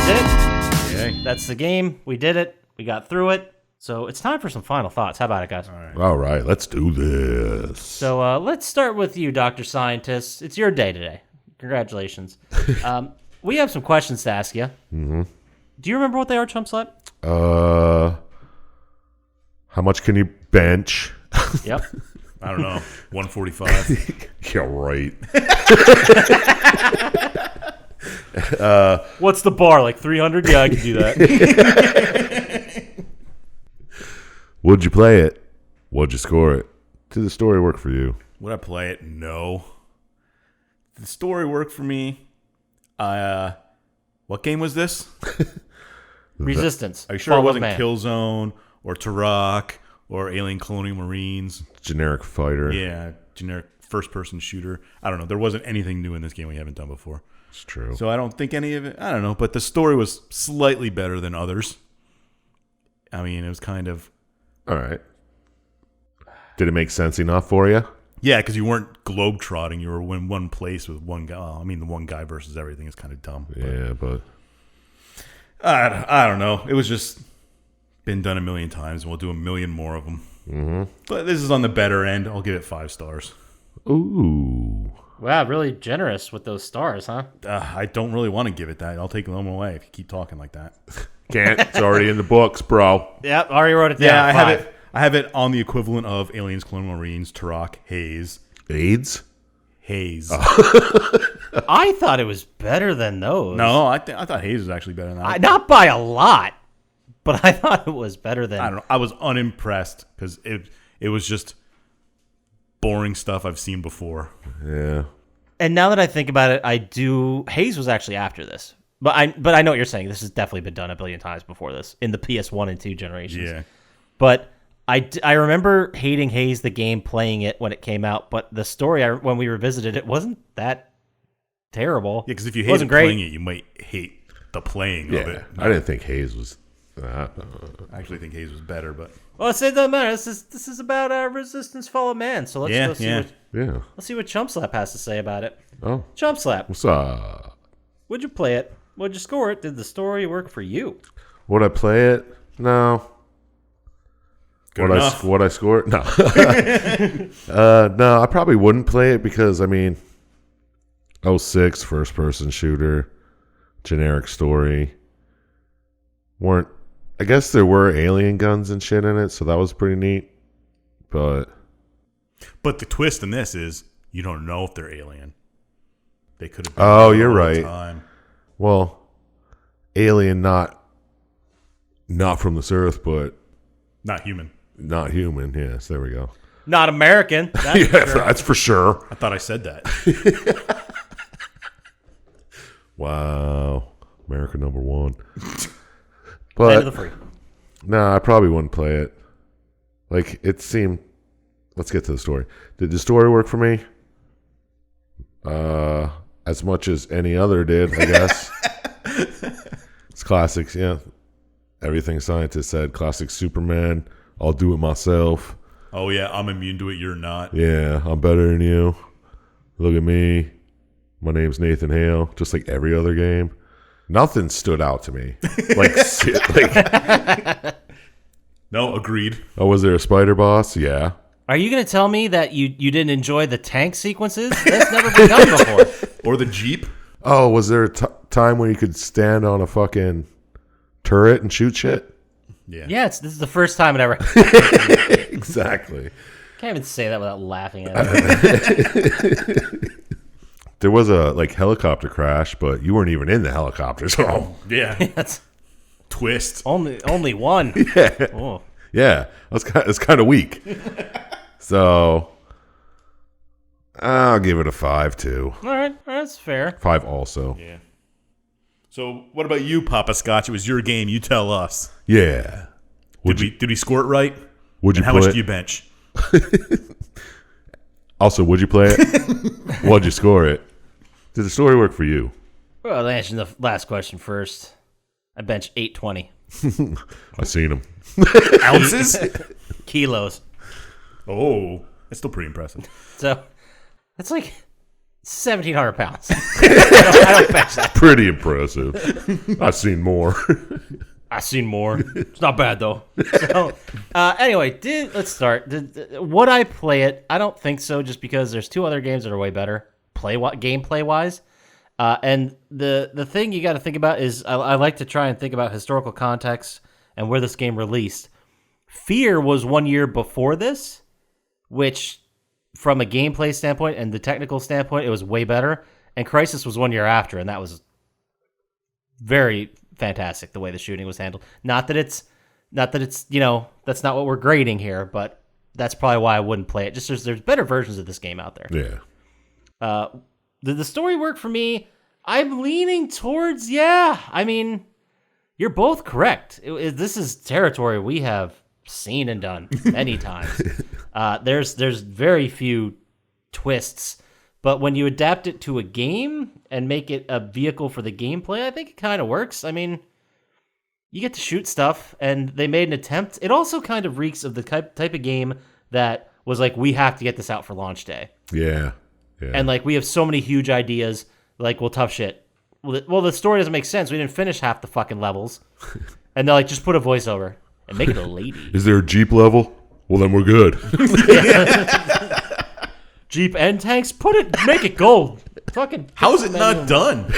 Speaker 1: That's it.
Speaker 3: Yay.
Speaker 1: That's the game. We did it. We got through it. So it's time for some final thoughts. How about it, guys?
Speaker 2: All right, let's do this.
Speaker 1: So let's start with you, Dr. Syintist. It's your day today. Congratulations. We have some questions to ask you. Mm-hmm. Do you remember what they are, Chump Slap?
Speaker 2: How much can you bench?
Speaker 1: Yep.
Speaker 3: I don't know. 145.
Speaker 2: Yeah, right.
Speaker 1: What's the bar? Like 300? Yeah, I can do that.
Speaker 2: Would you play it? Would you score it? Did the story work for you?
Speaker 3: Would I play it? No. The story worked for me. What game was this?
Speaker 1: Resistance.
Speaker 3: Are you sure it
Speaker 1: Fall of
Speaker 3: wasn't
Speaker 1: Man.
Speaker 3: Killzone or Turok or Alien Colonial Marines?
Speaker 2: Generic fighter.
Speaker 3: Yeah, generic first-person shooter. I don't know. There wasn't anything new in this game we haven't done before.
Speaker 2: It's true.
Speaker 3: So I don't think any of it, I don't know, but the story was slightly better than others. I mean, it was kind of,
Speaker 2: All right. Did it make sense enough for you?
Speaker 3: yeah, because you weren't globe-trotting. You were in one place with one guy. Well, I mean, the one guy versus everything is kind of dumb.
Speaker 2: Yeah, but
Speaker 3: I don't know. It was just been done a million times, and we'll do a million more of them. Mm-hmm. But this is on the better end. I'll give it 5 stars.
Speaker 2: ooh.
Speaker 1: Wow, really generous with those stars, huh?
Speaker 3: I don't really want to give it that. I'll take them away if you keep talking like that.
Speaker 2: Can't. It's already in the books, bro.
Speaker 1: Yep, already wrote it down.
Speaker 3: Yeah, I have
Speaker 1: 5.
Speaker 3: it. I have it on the equivalent of Aliens, Colonial Marines, Turok, Haze.
Speaker 2: AIDS?
Speaker 3: Haze.
Speaker 1: I thought it was better than those.
Speaker 3: No, I thought Haze was actually better than that.
Speaker 1: Not by a lot, but I thought it was better than.
Speaker 3: I don't know. I was unimpressed because it was just boring stuff I've seen before.
Speaker 2: Yeah.
Speaker 1: And now that I think about it, Haze was actually after this. But I know what you're saying. This has definitely been done a billion times before this in the PS1 and 2 generations.
Speaker 3: Yeah.
Speaker 1: But I remember hating Haze, the game, playing it when it came out. But the story, when we revisited it, wasn't that terrible.
Speaker 3: Yeah, because if you hated playing it, you might hate the playing of it.
Speaker 2: I didn't think Haze was...
Speaker 3: I actually think Haze was better, but...
Speaker 1: Well, it doesn't matter. This is about Resistance Fall of Man. So let's go see let's see what Chump Slap has to say about it.
Speaker 2: Oh.
Speaker 1: Chump Slap.
Speaker 2: What's up?
Speaker 1: Would you play it? Would you score it? Did the story work for you?
Speaker 2: Would I play it? No.
Speaker 3: Good enough.
Speaker 2: Would I score it? No. No, I probably wouldn't play it because, I mean, 06, first-person shooter, generic story. I guess there were alien guns and shit in it, so that was pretty neat. But
Speaker 3: the twist in this is you don't know if they're alien. They could have been
Speaker 2: you're right.
Speaker 3: Time.
Speaker 2: Well, alien not from this earth, but
Speaker 3: Not human.
Speaker 2: not human. Yes, there we go.
Speaker 1: Not American. That's
Speaker 2: Yeah, that's for sure.
Speaker 3: I thought I said that.
Speaker 2: Wow. America #1.
Speaker 1: Land of the free.
Speaker 2: No, I probably wouldn't play it. Like, it seemed... Let's get to the story. Did the story work for me? As much as any other did, I guess. It's classics, yeah. Everything Syintist said. Classic Superman. I'll do it myself.
Speaker 3: Oh, yeah, I'm immune to it. You're not.
Speaker 2: Yeah, I'm better than you. Look at me. My name's Nathan Hale. Just like every other game. Nothing stood out to me.
Speaker 3: No, agreed.
Speaker 2: Oh, was there a spider boss? Yeah.
Speaker 1: Are you going to tell me that you didn't enjoy the tank sequences? That's never been done before.
Speaker 3: Or the Jeep.
Speaker 2: Oh, was there a time when you could stand on a fucking turret and shoot shit?
Speaker 3: Yeah.
Speaker 1: Yeah, this is the first time it ever.
Speaker 2: Exactly.
Speaker 1: Can't even say that without laughing at it.
Speaker 2: There was a helicopter crash, but you weren't even in the helicopter, so
Speaker 3: Yeah.
Speaker 1: That's
Speaker 3: Twist.
Speaker 1: only one.
Speaker 2: yeah,
Speaker 1: Oh.
Speaker 2: yeah, it's kind of weak. So I'll give it a 5 too.
Speaker 1: All right, that's fair.
Speaker 2: 5 also.
Speaker 3: Yeah. So what about you, Poppascotch? It was your game. You tell us.
Speaker 2: Yeah.
Speaker 3: Did we score it right?
Speaker 2: Would you?
Speaker 3: And how much do you bench?
Speaker 2: Also, would you play it? What'd you score it? Did the story work for you?
Speaker 1: Well, answering the last question first. I bench 820
Speaker 2: I seen him.
Speaker 3: Ounces?
Speaker 1: kilos.
Speaker 3: Oh, that's still pretty impressive.
Speaker 1: So that's like 1,700 pounds. I don't bench that.
Speaker 2: Pretty impressive. I've seen more.
Speaker 1: I've seen more. It's not bad though. So anyway, let's start. Would I play it? I don't think so. Just because there's 2 other games that are way better gameplay wise. And the thing you got to think about is I like to try and think about historical context and where this game released. Fear was 1 year before this, which from a gameplay standpoint and the technical standpoint, it was way better. And Crisis was 1 year after, and that was very fantastic the way the shooting was handled. Not that it's that's not what we're grading here, but that's probably why I wouldn't play it. Just there's better versions of this game out there.
Speaker 2: Yeah.
Speaker 1: Did the story work for me? I'm leaning towards yeah. I mean, you're both correct. This is territory we have seen and done many times. There's very few twists, but when you adapt it to a game and make it a vehicle for the gameplay, I think it kind of works. I mean, you get to shoot stuff, and they made an attempt. It also kind of reeks of the type of game that was like, we have to get this out for launch day.
Speaker 2: Yeah. Yeah.
Speaker 1: And we have so many huge ideas. Well, tough shit. Well, the story doesn't make sense. We didn't finish half the fucking levels. And they're like, just put a voiceover and make it a lady.
Speaker 2: Is there a Jeep level? Well, then we're good.
Speaker 1: Jeep and tanks, make it gold. Fucking.
Speaker 3: How is it not done?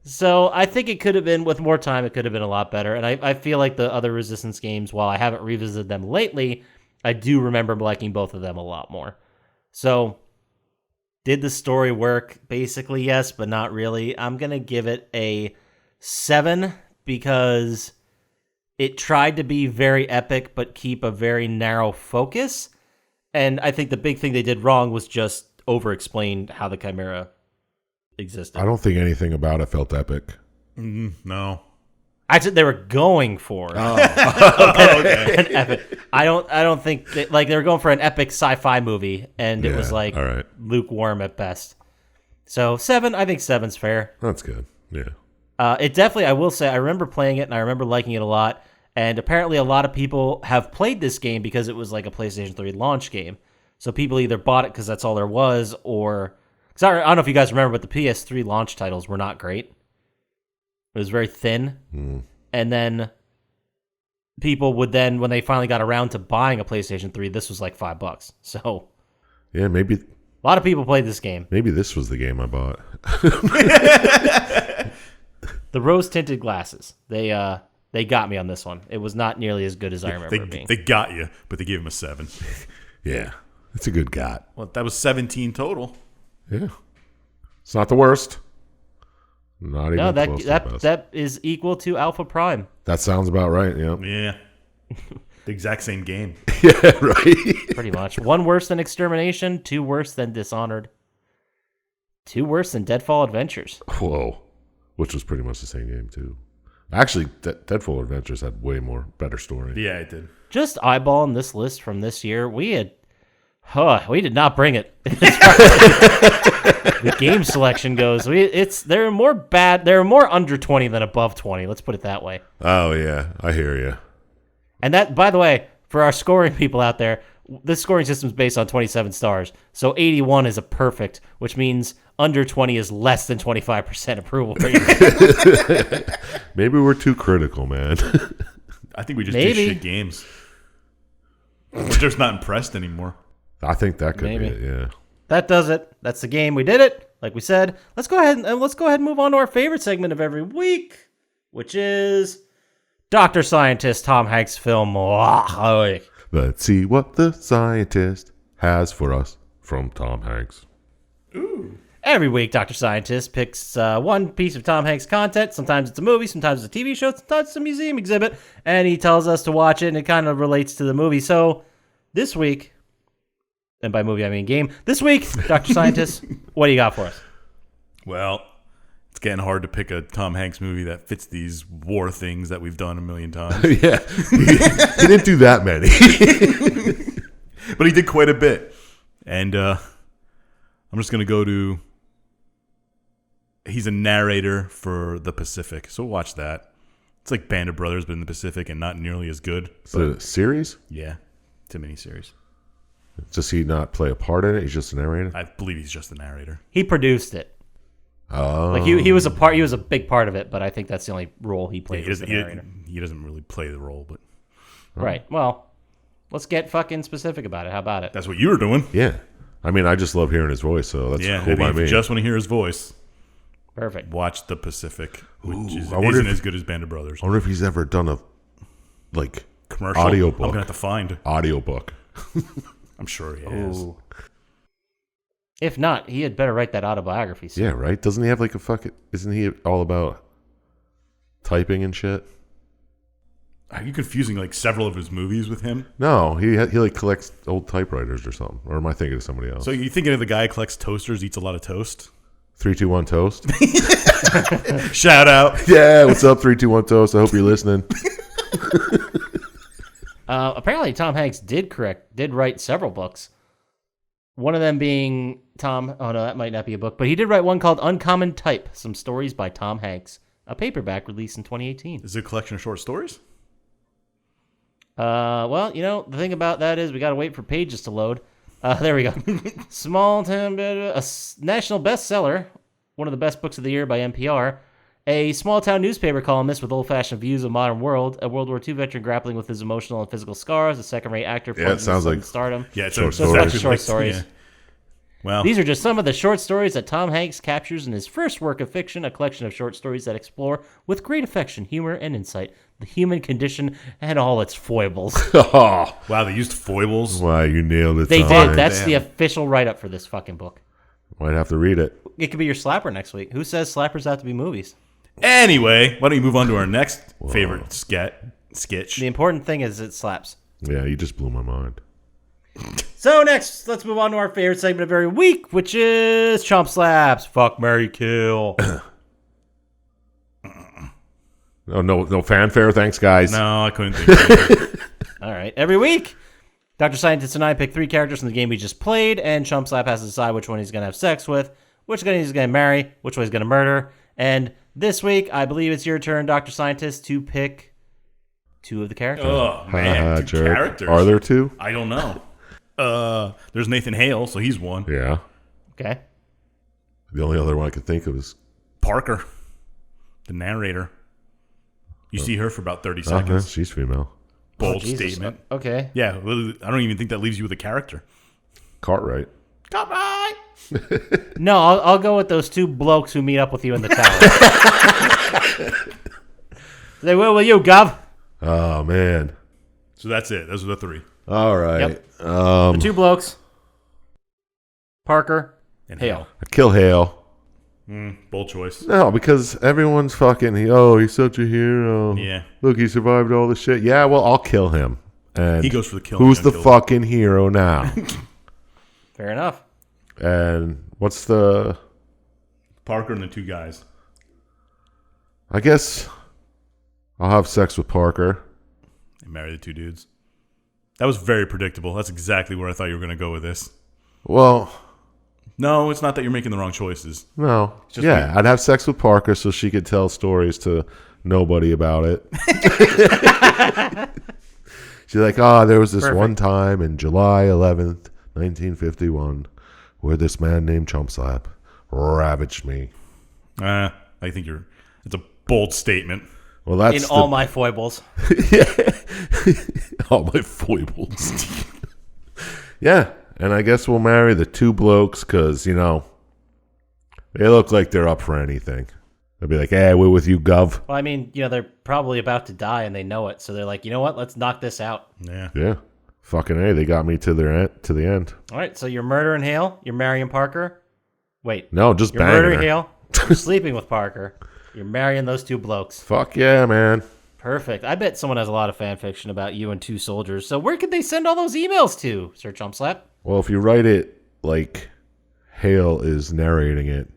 Speaker 1: So I think it could have been, with more time, it could have been a lot better. And I feel like the other Resistance games, while I haven't revisited them lately, I do remember liking both of them a lot more. So, did the story work? Basically, yes, but not really. I'm going to give it a 7 because it tried to be very epic but keep a very narrow focus. And I think the big thing they did wrong was just over-explain how the Chimera existed.
Speaker 2: I don't think anything about it felt epic.
Speaker 3: No.
Speaker 1: I said they were going for
Speaker 3: Okay.
Speaker 1: an epic. I don't think they were going for an epic sci-fi movie, and it was like
Speaker 2: all right.
Speaker 1: lukewarm at best. So 7, I think 7's fair.
Speaker 2: That's good. Yeah.
Speaker 1: It definitely, I will say, I remember playing it and I remember liking it a lot. And apparently, a lot of people have played this game because it was like a PlayStation 3 launch game. So people either bought it because that's all there was, or because I don't know if you guys remember, but the PS3 launch titles were not great. It was very thin. And then people would then, when they finally got around to buying a PlayStation 3, this was like $5. So
Speaker 2: Yeah, maybe
Speaker 1: a lot of people played this game.
Speaker 2: maybe this was the game I bought.
Speaker 1: The rose-tinted glasses. They got me on this one. It was not nearly as good as I remember it being.
Speaker 3: They got you, but they gave him a 7.
Speaker 2: Yeah. It's a good got.
Speaker 3: Well, that was 17 total.
Speaker 2: Yeah. It's not the worst. Not even
Speaker 1: No,
Speaker 2: close to the best.
Speaker 1: that is equal to Alpha Prime.
Speaker 2: That sounds about right, yeah.
Speaker 3: Yeah. The exact same game.
Speaker 2: Yeah, right.
Speaker 1: Pretty much. 1 worse than Extermination, 2 worse than Dishonored, 2 worse than Deadfall Adventures.
Speaker 2: Whoa. Which was pretty much the same game, too. Actually, Deadfall Adventures had way more better story.
Speaker 3: Yeah, it did.
Speaker 1: Just eyeballing this list from this year, we did not bring it. The game selection goes. There are more under 20 than above 20. Let's put it that way.
Speaker 2: Oh, yeah. I hear you.
Speaker 1: And that, by the way, for our scoring people out there, this scoring system is based on 27 stars. So 81 is a perfect, which means under 20 is less than 25% approval rating.
Speaker 2: Maybe we're too critical, man.
Speaker 3: I think we just
Speaker 1: Maybe.
Speaker 3: do shit games. We're just not impressed anymore.
Speaker 2: I think that could
Speaker 1: Maybe.
Speaker 2: be it, yeah.
Speaker 1: That does it. That's the game. We did it. Like we said, let's go ahead and move on to our favorite segment of every week, which is Dr. Syintist, Tom Hanks' film.
Speaker 2: Let's see what the scientist has for us from Tom Hanks.
Speaker 1: Every week, Dr. Syintist picks one piece of Tom Hanks content. Sometimes it's a movie, sometimes it's a TV show, sometimes it's a museum exhibit, and he tells us to watch it, and it kind of relates to the movie. So this week, and by movie I mean game, this week, Dr. Syintist, what do you got for us?
Speaker 3: Well, it's getting hard to pick a Tom Hanks movie that fits these war things that we've done a million times.
Speaker 2: Yeah. He didn't do that many.
Speaker 3: But he did quite a bit. And I'm just going to go to... He's a narrator for The Pacific, so watch that. It's like Band of Brothers, but in the Pacific and not nearly as good.
Speaker 2: Is it a series?
Speaker 3: Yeah, it's a miniseries.
Speaker 2: Does he not play a part in it? He's just a narrator?
Speaker 3: I believe he's just the narrator.
Speaker 1: He produced it.
Speaker 2: Oh.
Speaker 1: Like he was a part. He was a big part of it, but I think that's the only role he played.
Speaker 3: He
Speaker 1: as the narrator.
Speaker 3: doesn't really play the role, but
Speaker 1: Right. Well, let's get fucking specific about it. How about it?
Speaker 3: that's what you were doing.
Speaker 2: Yeah. I mean, I just love hearing his voice, so that's
Speaker 3: Yeah,
Speaker 2: cool
Speaker 3: if
Speaker 2: by
Speaker 3: you
Speaker 2: me.
Speaker 3: just want to hear his voice,
Speaker 1: Perfect.
Speaker 3: watch The Pacific, which
Speaker 2: I wonder
Speaker 3: isn't
Speaker 2: if-
Speaker 3: as good as Band of Brothers.
Speaker 2: I wonder if he's ever done a, like,
Speaker 3: Commercial.
Speaker 2: audiobook.
Speaker 3: I'm going to have to find.
Speaker 2: Audiobook.
Speaker 3: I'm sure he has.
Speaker 1: Ooh. If not, he had better write that autobiography. soon.
Speaker 2: Yeah, right? Doesn't he have, like, a fucking... Isn't he all about typing and shit?
Speaker 3: Are you confusing like several of his movies with him?
Speaker 2: No, he like, collects old typewriters or something. Or am I thinking of somebody else?
Speaker 3: So you thinking of the guy who collects toasters, eats a lot of toast?
Speaker 2: 321 Toast?
Speaker 3: Shout out.
Speaker 2: Yeah, what's up, 321 Toast? I hope you're listening.
Speaker 1: Apparently, Tom Hanks did write several books. One of them being Tom. Oh no, that might not be a book, but he did write one called "Uncommon Type: Some Stories by Tom Hanks," a paperback released in 2018.
Speaker 3: Is it a collection of short stories?
Speaker 1: Well, the thing about that is we got to wait for pages to load. There we go. Small town, national bestseller, one of the best books of the year by NPR. A small-town newspaper columnist with old-fashioned views of a modern world, a World War II veteran grappling with his emotional and physical scars, a second-rate actor
Speaker 2: Yeah, it sounds like
Speaker 1: stardom.
Speaker 3: Yeah, it's
Speaker 2: Short
Speaker 3: a
Speaker 2: stories.
Speaker 3: exactly
Speaker 1: Short
Speaker 3: like-
Speaker 1: stories.
Speaker 3: yeah. Well,
Speaker 1: These are just some of the short stories that Tom Hanks captures in his first work of fiction, a collection of short stories that explore, with great affection, humor, and insight, the human condition and all its foibles.
Speaker 2: Oh,
Speaker 3: wow, they used foibles.
Speaker 2: wow, you nailed it.
Speaker 1: They
Speaker 2: Tom.
Speaker 1: did. That's
Speaker 3: damn.
Speaker 1: the official write-up for this fucking book.
Speaker 2: Might have to read it.
Speaker 1: It could be your slapper next week. Who says slappers have to be movies?
Speaker 3: Anyway, why don't you move on to our next favorite sketch?
Speaker 1: The important thing is it slaps.
Speaker 2: Yeah, you just blew my mind.
Speaker 1: So next, let's move on to our favorite segment of every week, which is Chump Slaps. Fuck, marry, kill.
Speaker 2: No fanfare. Thanks, guys.
Speaker 3: No, I couldn't think of it.
Speaker 1: All right. Every week, Dr. Syintist and I pick 3 characters from the game we just played, and Chump Slap has to decide which one he's going to have sex with, which one he's going to marry, which one he's going to murder. And this week, I believe it's your turn, Dr. Syintist, to pick 2 of the characters.
Speaker 3: Oh, man. 2
Speaker 2: jerk.
Speaker 3: characters.
Speaker 2: Are there 2?
Speaker 3: I don't know. There's Nathan Hale, so he's one.
Speaker 2: Yeah.
Speaker 1: Okay.
Speaker 2: The only other one I could think of is
Speaker 3: Parker, the narrator. You see her for about 30 seconds.
Speaker 2: she's female.
Speaker 3: Bold
Speaker 1: Jesus.
Speaker 3: statement.
Speaker 1: Okay.
Speaker 3: Yeah, well, I don't even think that leaves you with a character.
Speaker 2: Cartwright.
Speaker 3: Cartwright!
Speaker 1: No, I'll go with those 2 blokes who meet up with you in the tower. They will with you, Gov.
Speaker 2: Oh man.
Speaker 3: So that's it. Those are the 3.
Speaker 2: All right.
Speaker 1: Yep. The 2 blokes, Parker
Speaker 3: And
Speaker 1: Hale.
Speaker 2: I kill Hale.
Speaker 3: Bold choice.
Speaker 2: No, because everyone's fucking. He's such a hero.
Speaker 3: Yeah.
Speaker 2: Look, he survived all the shit. Yeah, well, I'll kill him. And
Speaker 3: He goes for the kill.
Speaker 2: who's the fucking hero now?
Speaker 1: Fair enough.
Speaker 2: And what's the?
Speaker 3: Parker and the 2 guys.
Speaker 2: I guess I'll have sex with Parker.
Speaker 3: They marry the 2 dudes. That was very predictable. That's exactly where I thought you were going to go with this.
Speaker 2: Well,
Speaker 3: No, it's not that you're making the wrong choices.
Speaker 2: no.
Speaker 3: Just
Speaker 2: Yeah,
Speaker 3: weird.
Speaker 2: I'd have sex with Parker so she could tell stories to nobody about it. She's like, there was this one time in July 11th, 1951, where this man named Chump Slap ravaged me.
Speaker 3: I think it's a bold statement.
Speaker 2: Well, that's
Speaker 1: In all my foibles.
Speaker 2: all my foibles. Yeah, and I guess we'll marry the 2 blokes because, they look like they're up for anything. They'll be like, hey, we're with you, Gov.
Speaker 1: Well, I mean, they're probably about to die and they know it. So they're like, you know what? Let's knock this out.
Speaker 3: Yeah.
Speaker 2: Yeah. Fucking A, they got me to the end.
Speaker 1: All right. So you're murdering Hale. You're marrying Parker. Wait.
Speaker 2: No, just
Speaker 1: You're
Speaker 2: banging
Speaker 1: murdering
Speaker 2: her.
Speaker 1: Hale. You're sleeping with Parker. You're marrying those 2 blokes.
Speaker 2: Fuck yeah, man.
Speaker 1: Perfect. I bet someone has a lot of fan fiction about you and 2 soldiers. So where could they send all those emails to, Sir Chump Slap?
Speaker 2: Well, if you write it like Hale is narrating it,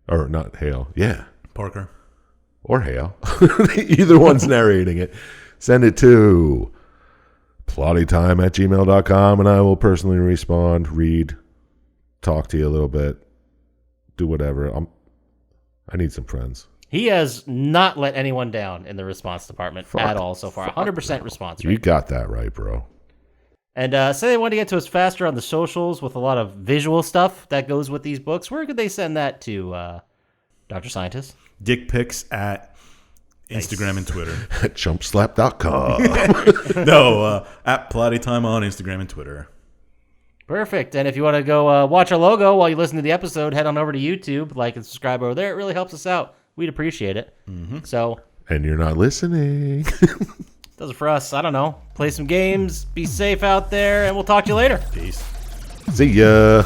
Speaker 2: or not Hale, yeah,
Speaker 3: Parker.
Speaker 2: or Hale, either one's narrating it, send it to plottytime@gmail.com, and I will personally respond, read, talk to you a little bit, do whatever. I need some friends.
Speaker 1: He has not let anyone down in the response department at all so far. 100% response
Speaker 2: You
Speaker 1: rate.
Speaker 2: got that right, bro.
Speaker 1: And say they want to get to us faster on the socials with a lot of visual stuff that goes with these books. Where could they send that to, Dr. Syintist?
Speaker 3: Dick pics at Instagram and Twitter.
Speaker 2: At chumpslap.com.
Speaker 3: No, at Plotty Time on Instagram and Twitter.
Speaker 1: Perfect. And if you want to go watch our logo while you listen to the episode, head on over to YouTube, like and subscribe over there. It really helps us out. We'd appreciate it. Mm-hmm. So,
Speaker 2: And you're not listening.
Speaker 1: does it for us. I don't know. Play some games. Be safe out there, and we'll talk to you later.
Speaker 3: Peace.
Speaker 2: See ya.